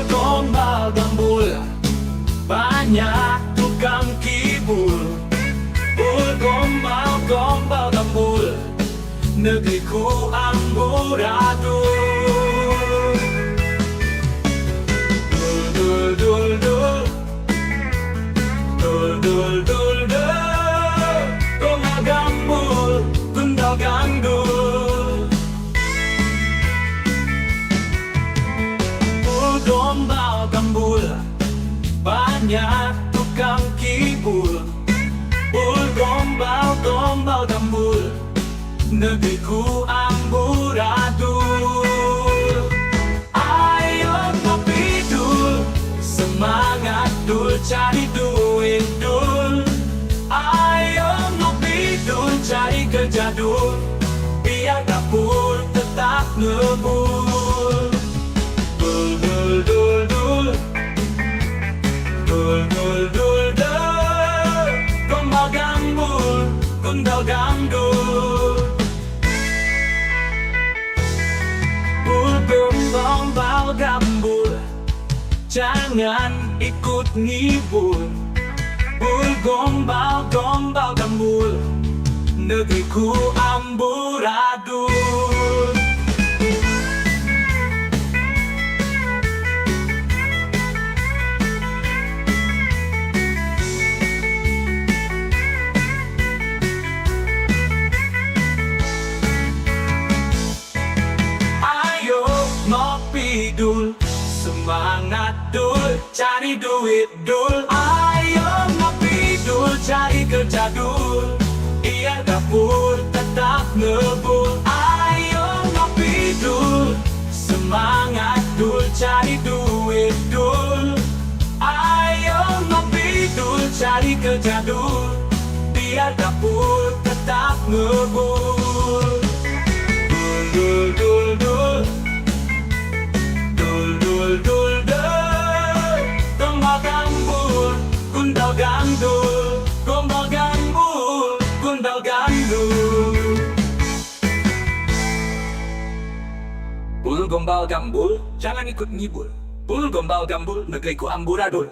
Gombal gambul, banyak tukang kibul. Gombal gambul, negeriku amburadul. Dul dul dul, dul dul dul dul, gombal gambul, gundal gandul. Gombal gambul, banyak tukang kibul. Gombal gambul, negeriku amburadul. Ayo ngopi dul, semangat dul, cari duit dul. Ayo ngopi dul, cari kerja dul, biar dapur tetap ngebul. Dul dul dul dul, dul dul dul dul, gombal gambul, gundal gandul. Gombal gambul, jangan ikut ngibul. Gombal gambul, negeriku amburadul. Ngopi dul, semangat dul, cari duit dul. Ayo ngopi dul, cari kerja dul, biar dapur tetap ngebul. Ayo ngopi dul, semangat dul, cari duit dul. Ayo ngopi dul, cari kerja dul, biar dapur tetap ngebul. Dul dul dul, dul dul dul dul, gombal gambul, gundal gandul. Gombal gambul, gundal gandul. Bul gombal gambul, jangan ikut ngibul. Bul gombal gambul, negeriku amburadul.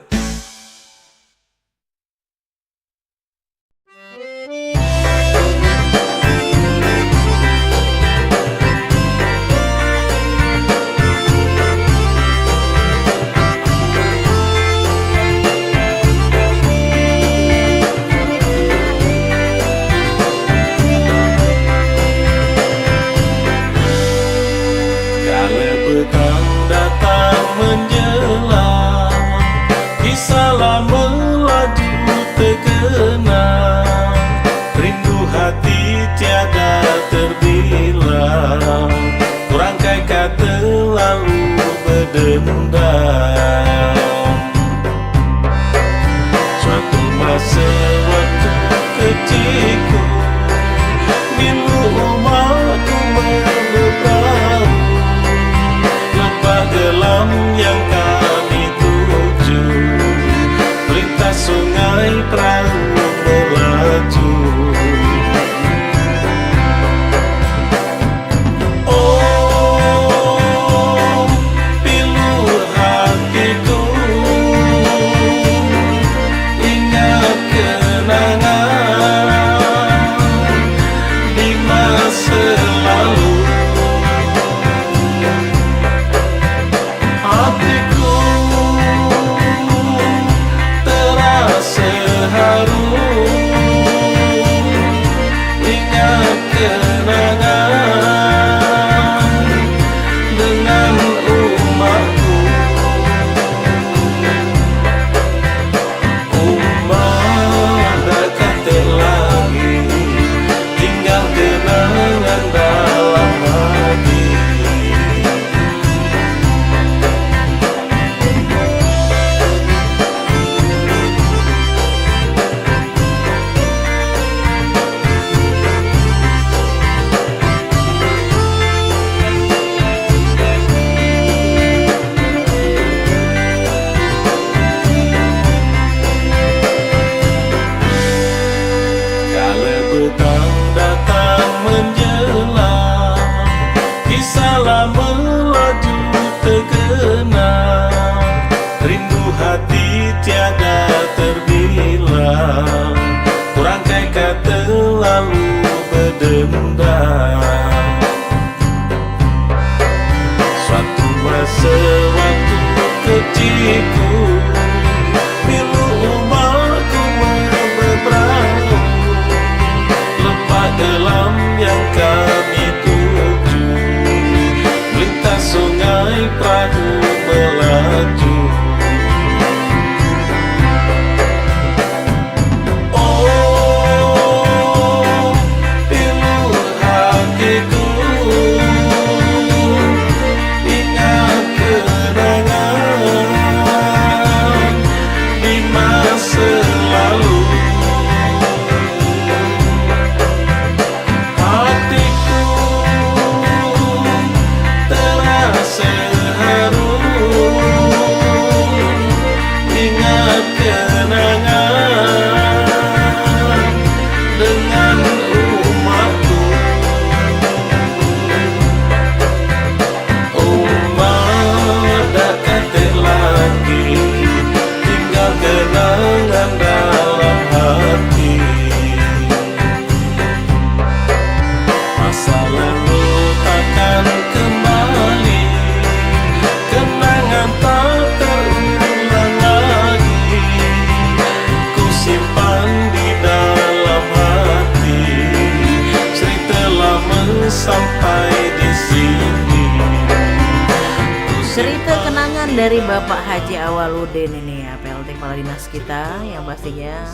Kalau petang datang menjelang, kisahlah melaju terkenang. Rindu hati tiada terbilang, rangkai kata lalu berdendam. sewaktu kecilku, pilu umarku memberau, lepas dalam yang kami tuju, lintas sungai perahu melaju. Sampai di sini. Cerita kenangan dari Bapak Haji Awaludin ini ya, PLT Kepala Dinas kita, yang pastinya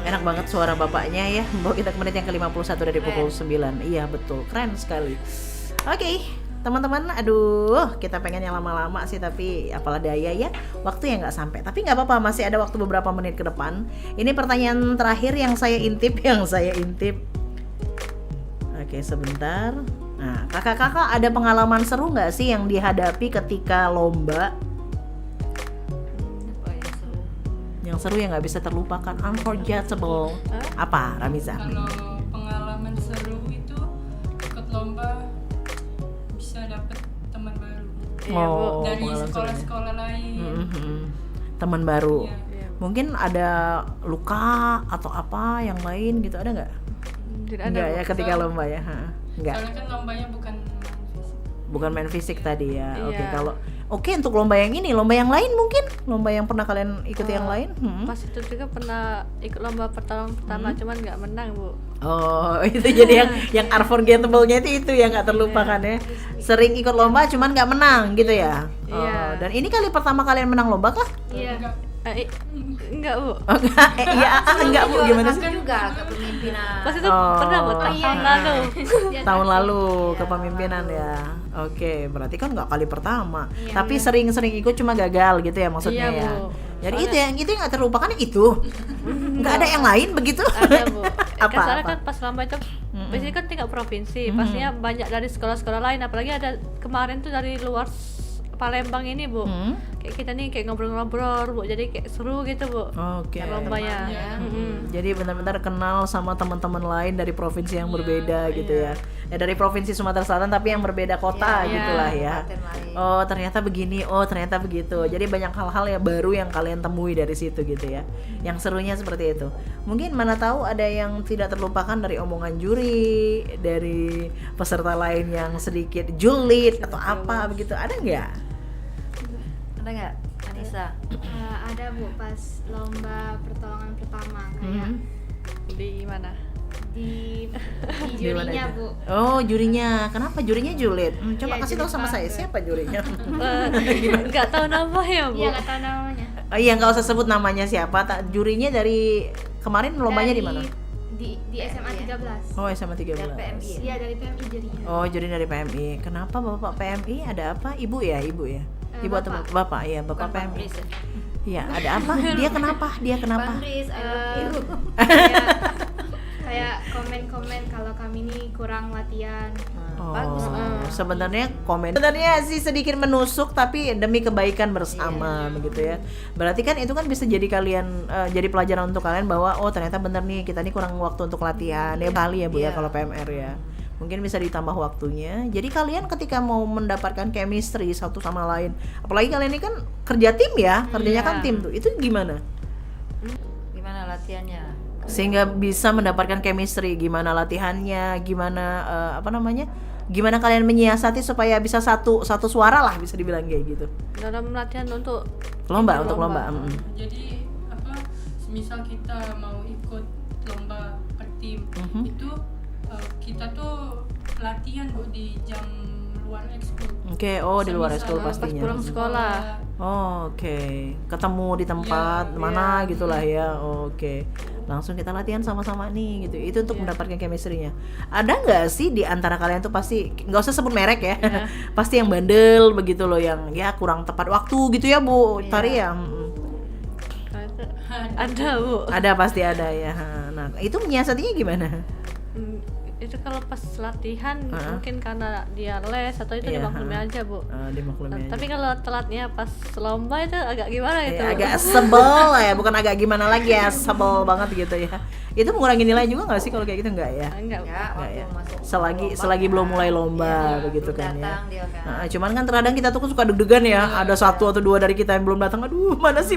enak banget suara bapaknya ya. Membawa kita ke menit yang ke-51 dari pukul 9. Iya betul, keren sekali. Oke, teman-teman, aduh kita pengen yang lama-lama sih, tapi apalah daya ya, waktu yang nggak sampai. Tapi nggak apa-apa, masih ada waktu beberapa menit ke depan. Ini pertanyaan terakhir yang saya intip. Oke, sebentar. Nah, kakak-kakak ada pengalaman seru nggak sih yang dihadapi ketika lomba? Yang seru yang nggak bisa terlupakan, unforgettable. Apa, Ramiza? Kalau pengalaman seru itu ikut lomba bisa dapet teman baru. Oh, Dari pengalaman sekolah-sekolah lain. Teman baru. Iya. Mungkin ada luka atau apa yang lain gitu, ada nggak? Enggak ya ketika lomba ya? Enggak. Soalnya kan lombanya Bukan main fisik tadi ya. Iya. Oke, untuk lomba yang ini, lomba yang lain mungkin, lomba yang pernah kalian ikuti yang lain? Pas itu juga pernah ikut lomba pertama, cuman nggak menang, Bu. Oh, itu jadi yang unforgettable-nya itu yang nggak terlupakan ya. Sering ikut lomba cuman nggak menang gitu ya. Iya. Oh, dan ini kali pertama kalian menang lomba kah? Iya. Enggak, Bu. Enggak Bu, gimana sih? Juga kepemimpinan. Pas itu pernah, Bu, tahun lalu. Tahun lalu kepemimpinan ya. Oke, berarti kan nggak kali pertama. Iya, Tapi sering-sering ikut cuma gagal gitu ya maksudnya Iya, ya. Bu. Jadi itu yang nggak terlupakan itu. Nggak ada yang lain begitu? Ada, Bu. Apa? Soalnya kan pas lomba itu biasanya kan tingkat provinsi, pastinya banyak dari sekolah-sekolah lain, apalagi ada kemarin tuh dari luar Palembang ini, Bu. Kayak kita nih kayak ngobrol-ngobrol, Bu. Jadi kayak seru gitu, Bu. Oke. Lombanya. Jadi benar-benar kenal sama teman-teman lain dari provinsi yang berbeda gitu ya. Ya dari provinsi Sumatera Selatan tapi yang berbeda kota gitulah ya. Oh, ternyata begini, oh ternyata begitu. Jadi banyak hal-hal yang baru yang kalian temui dari situ gitu ya. Yang serunya seperti itu. Mungkin mana tahu ada yang tidak terlupakan dari omongan juri, dari peserta lain yang sedikit julid atau apa begitu. Ada nggak? Ada nggak, Anissa? Ada Bu, pas lomba pertolongan pertama kayak Di mana? di Di mana jurinya itu? Bu. Oh, jurinya. Kenapa jurinya julid? Coba Iya, kasih tahu julid sama saya banget. siapa jurinya. Nggak tahu namanya, Bu. Iya, nggak tahu namanya. Oh iya, nggak usah sebut namanya siapa. Jurinya dari kemarin lombanya di mana? Di SMA 13. Oh, SMA 13. PMI. Iya, dari PMI jurinya. Oh, juri dari PMI. Kenapa Bapak PMI? Ada apa? Ibu ya? Ibu atau Bapak? Iya, Bapak Bukan PMI. Bang Riz ya? Iya, ada apa? Dia kenapa? Bang Riz, I love you. Kayak komen-komen kalau kami ini kurang latihan. Oh, Bagus. sebenarnya sebenarnya sih sedikit menusuk tapi demi kebaikan bersama begitu ya. Berarti kan itu kan bisa jadi kalian jadi pelajaran untuk kalian bahwa oh ternyata bener nih kita nih kurang waktu untuk latihan ya kali ya Bu ya kalau PMR ya. Mungkin bisa ditambah waktunya. Jadi kalian ketika mau mendapatkan chemistry satu sama lain, apalagi kalian ini kan kerja tim ya, kerjanya kan tim tuh. Itu gimana? Gimana latihannya? Sehingga bisa mendapatkan chemistry, gimana latihannya, gimana gimana kalian menyiasati supaya bisa satu suara lah bisa dibilang kayak gitu. Dalam latihan untuk Lomba. Jadi misal kita mau ikut lomba per tim, itu kita tuh latihan Bu di jam luar ekskul. Oke, di luar ekskul pastinya. Pas pulang sekolah. Oke. Ketemu di tempat mana gitulah ya. Oke. Langsung kita latihan sama-sama nih gitu. Itu untuk mendapatkan chemistry-nya. Ada nggak sih di antara kalian tuh pasti nggak usah sebut merek ya. Pasti yang bandel begitu loh, yang ya kurang tepat waktu gitu ya Bu Tari ya. Ada Bu. Ada, pasti ada ya. Nah, itu menyiasatinya gimana? Itu kalau pas latihan mungkin karena dia les atau itu dimaklumi aja Bu. Dimaklumi aja. Tapi kalau telatnya pas lomba itu agak gimana gitu. Agak sebel ya, bukan agak gimana lagi ya, sebel banget gitu ya. Itu mengurangi nilai juga nggak sih kalau kayak gitu? Enggak ya? Enggak ya. Selagi belum mulai lomba begitu kan ya. Nah, cuman kan terkadang kita tuh suka deg-degan ya. Ada 1 atau 2 dari kita yang belum datang. Aduh, mana sih?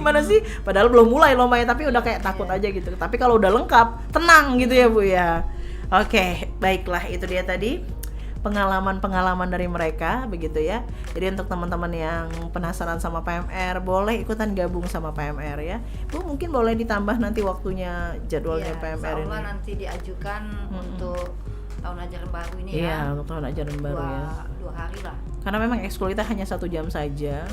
Padahal belum mulai lombanya tapi udah kayak takut aja gitu. Tapi kalau udah lengkap, tenang gitu ya Bu ya. Oke, baiklah, itu dia tadi pengalaman dari mereka begitu ya. Jadi untuk teman-teman yang penasaran sama PMR, boleh ikutan gabung sama PMR ya. Bu, mungkin boleh ditambah nanti waktunya, jadwalnya PMR ini. Iya, nanti diajukan untuk tahun ajaran baru ini ya. Iya, untuk tahun ajaran baru ya. 2 hari lah. Karena memang ekskul kita hanya 1 jam saja.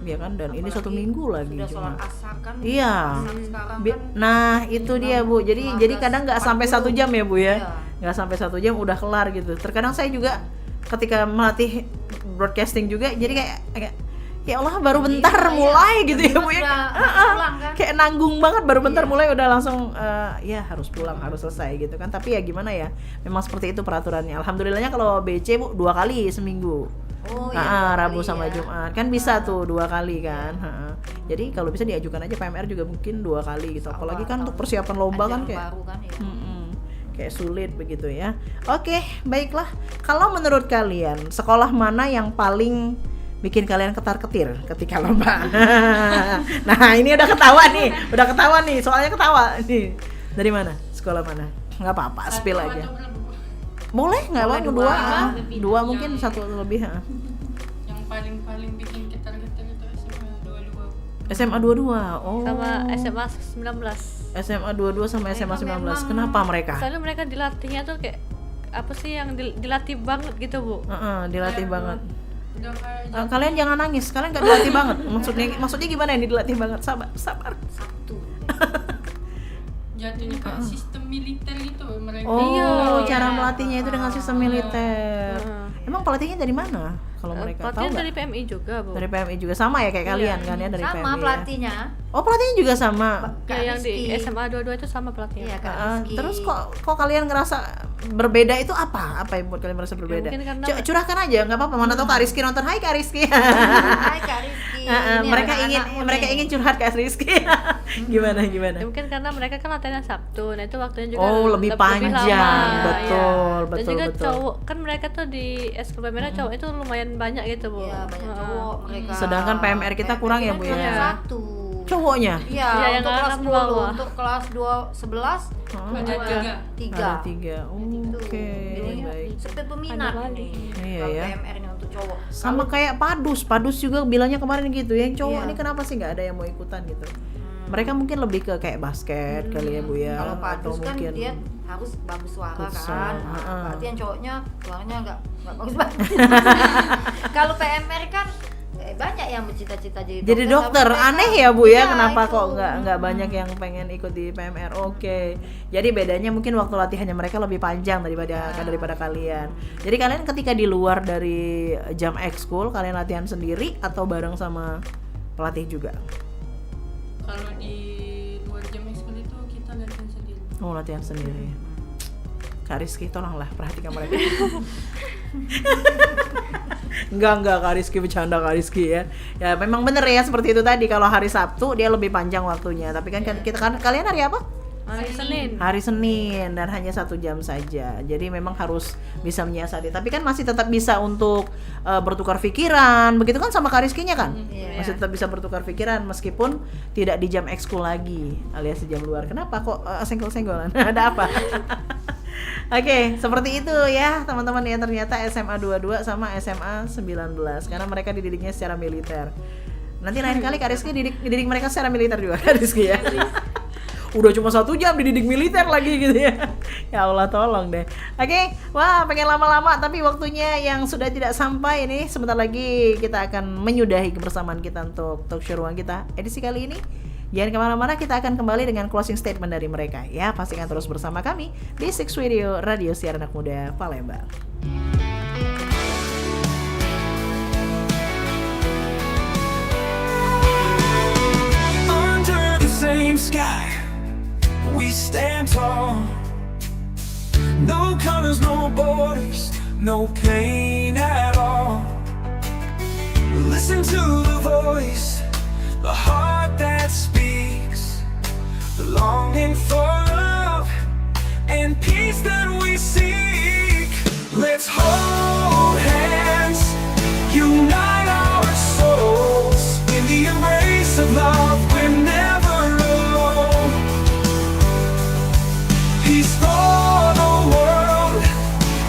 Ya kan, dan ini 1 minggu lagi sudah cuma. sholat asar kan. Iya. Sekarang kan Nah, itu dia Bu. Jadi kadang nggak sampai 1 jam ya Bu ya. Iya. Nggak sampai 1 jam udah kelar gitu. Terkadang saya juga ketika melatih broadcasting juga, jadi kayak ya Allah baru bentar mulai gitu ya Bu ya. Kan? Kayak nanggung banget baru bentar mulai udah langsung ya harus pulang, harus selesai gitu kan. Tapi ya gimana ya, memang seperti itu peraturannya. Alhamdulillahnya kalau BC Bu 2 kali seminggu. Rabu sama Jumat kan bisa tuh 2 kali kan. Jadi kalau bisa diajukan aja PMR juga mungkin 2 kali gitu. Apalagi kan untuk persiapan lomba kan kayak baru kan ya. Kayak sulit begitu ya. Oke, baiklah. Kalau menurut kalian sekolah mana yang paling bikin kalian ketar-ketir ketika lomba? Nah, ini udah ketawa nih. Soalnya ketawa nih. Dari mana? Sekolah mana? Nggak apa-apa, spill aja. Boleh nggak Bang? 2 mungkin 1 lebih. Yang paling bikin ketar-ketir itu SMA 22. Sama SMA 19. SMA 22 sama SMA 19. Kenapa mereka? Soalnya mereka dilatihnya tuh kayak apa sih yang dilatih banget gitu Bu. Dilatih banget. Kalian jangan nangis, kalian nggak dilatih banget. Maksudnya gimana yang dilatih banget? Sabar. Satu. Jatuhnya kayak sistem militer gitu mereka. Cara melatihnya itu dengan sistem militer. Emang pelatihnya dari mana? Kalau mereka tahu pelatihnya nggak? dari PMI juga Bu. Dari PMI juga sama ya kayak kalian kan ya dari PMI. Sama pelatihnya. Oh, pelatihnya juga sama. Yang di SMA 22 itu sama pelatihnya. Iya, Kak Rizky. Terus kok kalian ngerasa berbeda itu apa? Apa yang buat kalian merasa berbeda? Ya, karena curahkan aja, nggak apa-apa. Mana tahu Kak Rizky nonton. Hai Kak Rizky. Hai Kak Rizky. Mereka ingin curhat Kak Rizky. Gimana? Ya, mungkin karena mereka kan latihannya Sabtu. Nah, itu waktunya juga lebih panjang. lama. Betul. Dan juga cowok kan mereka tuh di eskul PMR cowok itu lumayan banyak gitu Bu. Iya, banyak cowok mereka. Sedangkan PMR kita kurang ya Bu ya. 1. Cowoknya? Iya, yang untuk kelas 6 10, untuk kelas 11 ada 3. Ada 3. Oke. Baik. Seperti peminat ini. Iya ya. PMR ini untuk cowok. Sama kayak Padus juga bilangnya kemarin gitu. Yang cowok ini kenapa sih nggak ada yang mau ikutan gitu? Mereka mungkin lebih ke kayak basket kali ya Bu ya. Kalau Padus kan mungkin dia harus bagus suara futsal, kan. Berarti yang cowoknya suaranya nggak bagus banget. Kalau PMR kan banyak yang bercita-cita jadi dokter. Aneh ya Bu ya, Iya, kenapa itu. kok nggak banyak yang pengen ikut di PMR. Oke. Jadi bedanya mungkin waktu latihannya mereka lebih panjang daripada kalian. Jadi kalian ketika di luar dari jam ekskul, kalian latihan sendiri atau bareng sama pelatih juga? Kalau di luar jam ekskul itu kita latihan sendiri. Oh, latihan sendiri. Kak Rizky, tolonglah perhatikan mereka. Enggak Kak Rizky, bercanda Kak Rizky ya. Ya memang bener ya seperti itu tadi. Kalau hari Sabtu dia lebih panjang waktunya. Tapi kan kalian hari apa? Hari Senin dan hanya 1 jam saja. Jadi memang harus bisa menyiasati. Tapi kan masih tetap bisa untuk bertukar pikiran. Begitu kan sama Kak Rizky-nya kan? Masih tetap bisa bertukar pikiran meskipun tidak di jam ekskul lagi alias di jam luar. Kenapa kok senggol-senggolan? Ada apa? Oke, seperti itu ya teman-teman ya, ternyata SMA 22 sama SMA 19 karena mereka dididiknya secara militer. Nanti lain kali Kak Rizky didik mereka secara militer juga Kak Rizky ya. Udah cuma 1 jam dididik militer lagi gitu ya. Ya Allah tolong deh. Oke, wah pengen lama-lama tapi waktunya yang sudah tidak sampai ini. Sebentar lagi kita akan menyudahi kebersamaan kita untuk talk show ruang kita edisi kali ini. Jangan kemana-mana, kita akan kembali dengan closing statement dari mereka. Ya, pastikan terus bersama kami di Six Radio Siaran Anak Muda Palembang. Under the same sky, we stand tall. No colors, no borders, no pain at all. Listen to the voice, the heart that speaks, the longing for love and peace that we seek. Let's hold hands, unite our souls in the embrace of love. We're never alone. Peace for the world,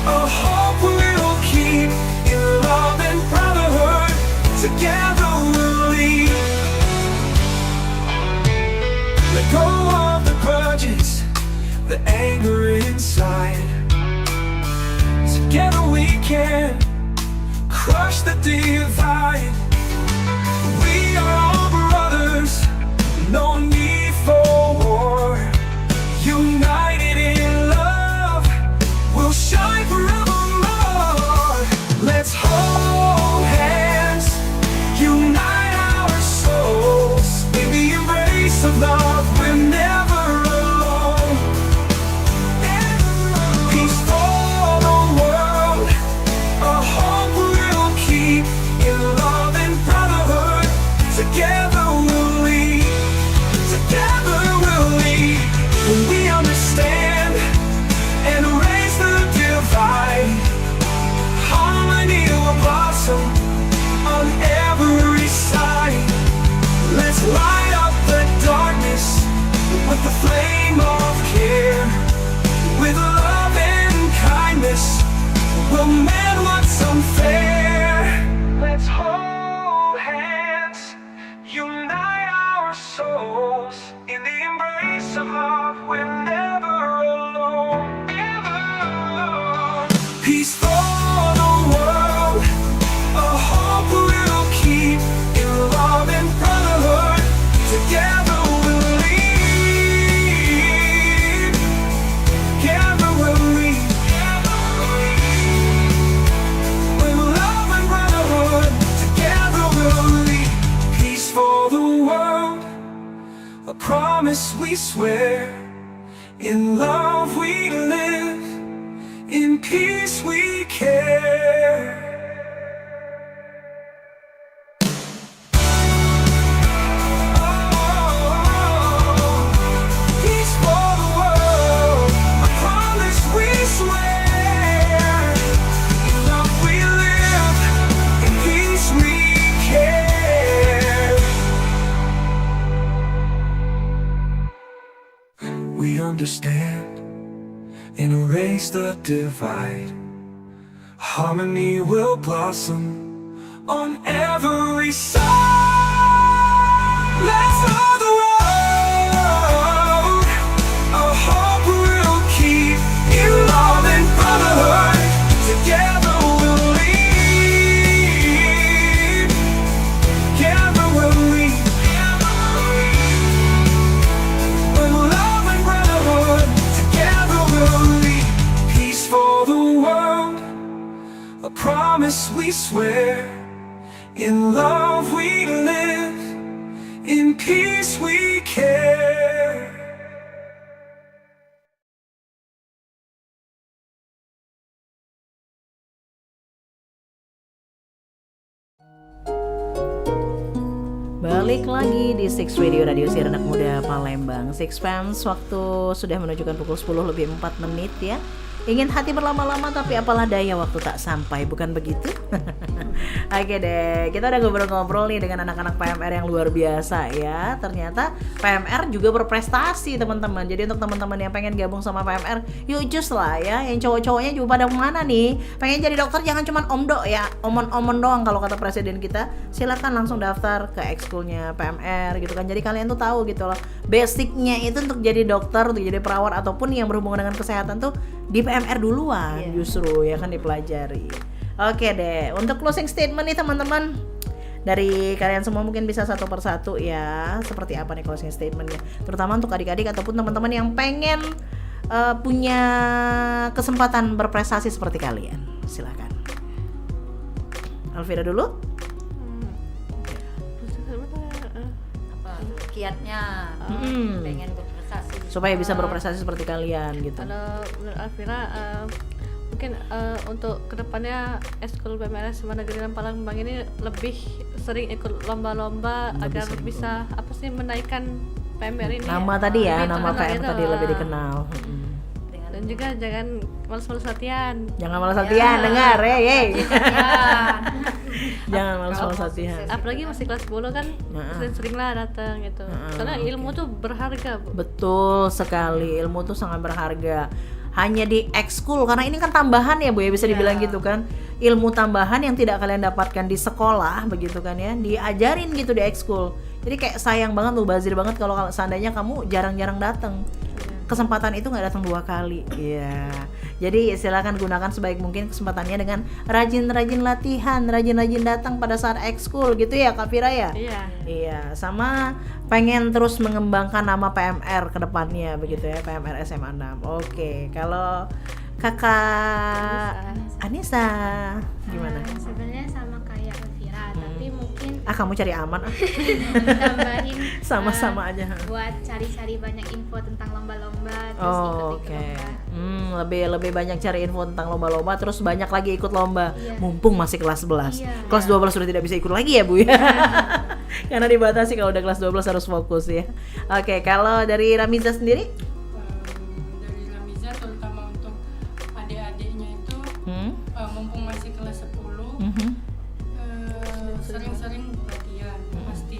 a hope we'll keep in love and brotherhood. Together we'll lead. Let go of the grudges, the anger inside. Together we can crush the divide. We are all brothers, no need for war. United in love, we'll shine forevermore. Let's hold hands, unite our souls in the embrace of love. We're never alone. Peace for the world, a hope we'll keep in love and brotherhood. Together we'll lead. Together we'll lead. When we understand and erase the divide, harmony will blossom on every side. Let's light up the darkness with the flame of care. With love and kindness, we'll mend what's unfair. Let's hold hands, unite our souls in the embrace of love. We're never alone, never alone. Peace for the world, a hope we'll keep in love and brotherhood. Together we'll lead. Together we'll lead. With love and brotherhood. Together we'll lead. Peace for the world, a promise we swear. In love we live, in peace we care. Peace for the world, a promise we swear. In love we live, in peace we care. We understand and erase the divide. Harmony will blossom on every side. Let's love the world, a hope we'll keep in love and brotherhood. Together we'll lead. Together we'll lead. With love and brotherhood. Together we'll lead. Peace for the world, a promise we swear. In love we live, in peace we care. Balik lagi di Six Radio Siaran Anak Muda Palembang. Six Fans, waktu sudah menunjukkan pukul 10 lebih 4 menit ya. Ingin hati berlama-lama tapi apalah daya waktu tak sampai, bukan begitu? Oke deh, kita udah ngobrol-ngobrol nih dengan anak-anak PMR yang luar biasa ya. Ternyata PMR juga berprestasi teman-teman. Jadi untuk teman-teman yang pengen gabung sama PMR, yuk cus lah ya. Yang cowok-cowoknya juga pada mana nih? Pengen jadi dokter jangan cuman omdo ya, omon-omon doang kalau kata presiden kita. Silakan langsung daftar ke ekskulnya PMR gitu kan. Jadi kalian tuh tahu gitu loh, basicnya itu untuk jadi dokter, untuk jadi perawat ataupun yang berhubungan dengan kesehatan tuh di PMR duluan justru ya kan dipelajari. Oke deh, untuk closing statement nih teman-teman, dari kalian semua mungkin bisa satu persatu ya, seperti apa nih closing statementnya, terutama untuk adik-adik ataupun teman-teman yang pengen punya kesempatan berprestasi seperti kalian. Silakan. Alvira dulu. Apa kiatnya pengen berprestasi Supaya bisa berprestasi seperti kalian gitu. Kalau menurut Alvira mungkin untuk kedepannya Eskul PMR SMA Negeri Palembang ini lebih sering ikut lomba-lomba agar bisa menaikkan PMR ini. Nama tadi ya, lebih nama terkenal PMR gitu. tadi lebih dikenal. Dan juga jangan malas-malas latihan. Jangan malas latihan, dengar Jangan malas-malas latihan. Apalagi masih kelas 10 kan, sering-sering lah datang gitu. Karena ilmu tuh berharga, Bu. Betul sekali, ilmu tuh sangat berharga. Hanya di ekskul, karena ini kan tambahan ya Bu ya, bisa dibilang gitu kan. Ilmu tambahan yang tidak kalian dapatkan di sekolah begitu kan ya, diajarin gitu di ekskul. Jadi kayak sayang banget, bazir banget kalau seandainya kamu jarang-jarang datang. Kesempatan itu nggak datang 2 kali. Iya. Jadi silakan gunakan sebaik mungkin kesempatannya dengan rajin-rajin latihan, rajin-rajin datang pada saat ekskul gitu ya Kak Fira ya. Iya, sama pengen terus mengembangkan nama PMR ke depannya begitu ya, PMR SMA 6. Oke, kalau Kakak Anissa gimana? Sebenarnya sama kayak Elvira, tapi mungkin Kamu cari aman tambahin sama-sama aja. buat cari-cari banyak info tentang lomba-lomba, terus ikut-ikut lomba. Lebih banyak cari info tentang lomba-lomba, terus banyak lagi ikut lomba. Iya. Mumpung masih kelas 11. Iya. Kelas 12 sudah tidak bisa ikut lagi ya, Bu ya. Karena dibatasi kalau udah kelas 12 harus fokus ya. Oke, kalau dari Ramiza sendiri? Dari Ramiza terutama untuk adik-adiknya itu mumpung masih kelas 10 sering-sering latihan pasti.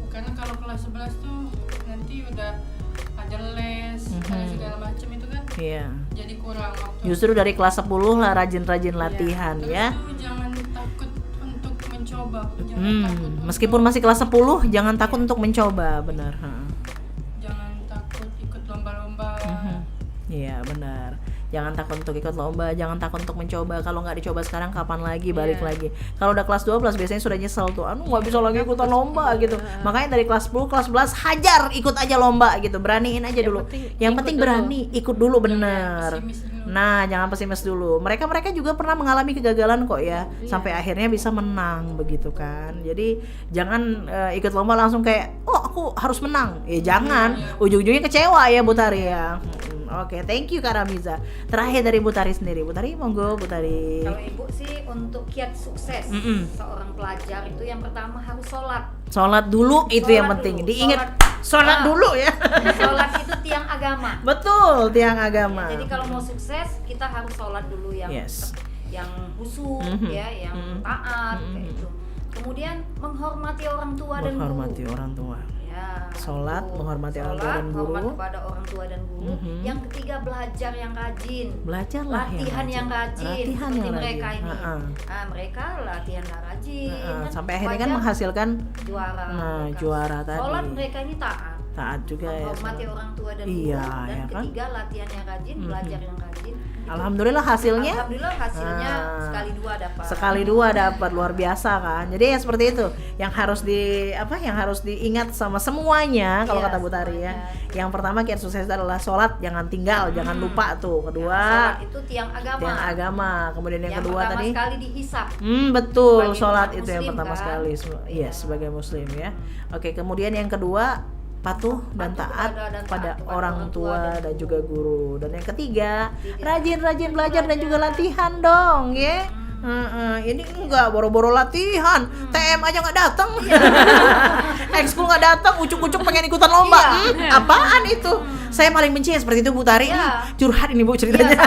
Karena kalau kelas 11 tuh nanti udah ada les ada segala macam itu kan. Iya. Jadi kurang waktu. Justru dari kelas 10 lah rajin-rajin latihan Terus ya. tuh jangan takut untuk mencoba. Meskipun masih kelas 10 jangan takut untuk mencoba, benar. Jangan takut ikut lomba-lomba. Iya, benar. Jangan takut untuk ikut lomba, jangan takut untuk mencoba. Kalau nggak dicoba sekarang kapan lagi balik lagi. Kalau udah kelas 12 biasanya sudah nyesel tuh. Nggak bisa lagi ikutan lomba gitu. Makanya dari kelas 10, kelas 11 hajar ikut aja lomba gitu. Beraniin aja dulu. Yang penting berani, ikut dulu bener. Nah, jangan pesimis dulu. Mereka juga pernah mengalami kegagalan kok ya, sampai akhirnya bisa menang begitu kan. Jadi jangan ikut lomba langsung kayak, aku harus menang. Jangan. Ujung-ujungnya kecewa ya Bu Tari ya. Oke, thank you Kak Ramiza. Terakhir dari Bu Tari sendiri. Bu Tari, monggo Bu Tari. Kalau Ibu sih untuk kiat sukses seorang pelajar itu yang pertama harus sholat. Sholat dulu itu Sholat yang penting. dulu. Diingat sholat dulu ya. Sholat itu tiang agama. Betul, tiang agama. Jadi kalau mau sukses kita harus sholat dulu yang khusyuk ya, yang taat kayak itu. Kemudian menghormati orang tua dan guru. Menghormati orang tua. Ya, sholat, menghormati orang tua dan guru. Hormat kepada orang tua dan guru. Yang ketiga belajar yang rajin. Belajarlah latihan yang rajin. Latihan seperti yang mereka rajin. ini. Mereka latihan rajin. Sampai akhirnya kan menghasilkan juara. Juara tadi. Sholat mereka ini taat. Taat juga ya. Menghormati orang tua dan guru. Dan ya kan? ketiga latihan yang rajin, belajar yang rajin. Alhamdulillah hasilnya sekali dua dapat luar biasa kan. Jadi ya seperti itu yang harus diingat sama semuanya kalau kata Bu Tari ya. Yang pertama kiat sukses adalah sholat, jangan tinggal, jangan lupa tuh. Kedua, sholat itu tiang agama. Kemudian yang kedua tadi sekali dihisap. Betul, sholat itu yang pertama kan? sekali. Sebagai muslim ya. Oke, kemudian yang kedua patuh dan taat pada orang tua dan juga guru. Dan yang ketiga, rajin-rajin belajar dan juga latihan dong ya. Ini enggak boro-boro latihan, TM aja nggak datang, ekskul nggak datang, ucuk-ucuk pengen ikutan lomba. Apaan itu? Saya paling benci seperti itu Bu Tari. Iya. Curhat ini Bu ceritanya.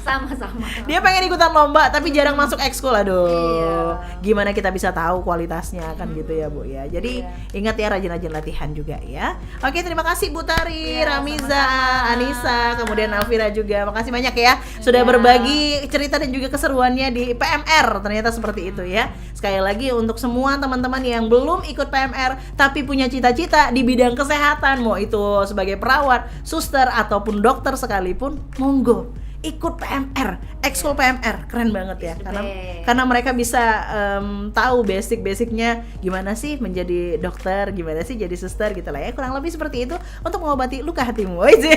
Sama-sama. Dia pengen ikutan lomba tapi jarang masuk ekskul. Aduh. Iya. Gimana kita bisa tahu kualitasnya kan gitu ya Bu ya. Jadi ingat ya rajin-rajin latihan juga ya. Oke, terima kasih Bu Tari, Ramiza, sama-sama. Anissa, kemudian Alvira juga. Makasih banyak ya sudah berbagi cerita dan juga keseruannya di PMR. Ternyata seperti itu ya. Sekali lagi untuk semua teman-teman yang belum ikut PMR tapi punya cita-cita di bidang kesehatan, mau itu sebagai perawat, suster ataupun dokter sekalipun, monggo ikut PMR, ekskul PMR, keren banget ya, karena mereka bisa tahu basic-basicnya gimana sih menjadi dokter, gimana sih jadi suster gitu lah ya, kurang lebih seperti itu untuk mengobati luka hatimu aja.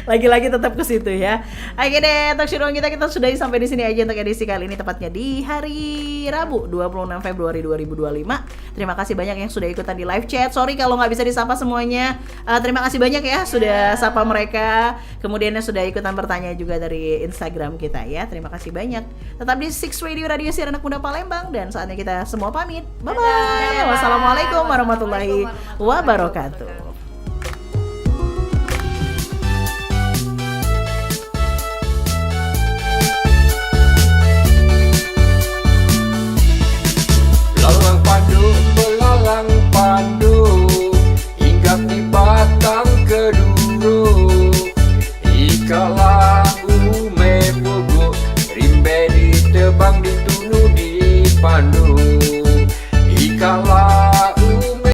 Lagi-lagi tetap ke situ ya. Oke deh, talk show kita sudah sampai di sini aja untuk edisi kali ini, tepatnya di hari Rabu 26 Februari 2025. Terima kasih banyak yang sudah ikutan di live chat. Sorry kalau nggak bisa disapa semuanya. Terima kasih banyak ya sudah sapa mereka. Kemudian yang sudah ikutan bertanya juga dari Instagram kita ya. Terima kasih banyak. Tetap di Six Radio Siar Anak Muda Palembang, dan saatnya kita semua pamit. Bye bye. Wassalamualaikum warahmatullahi wabarakatuh. Lalang padu, belalang padu, hinggap di batang keduru. Ikalah ume pugu, rimbe ditebang ditunu di pandu.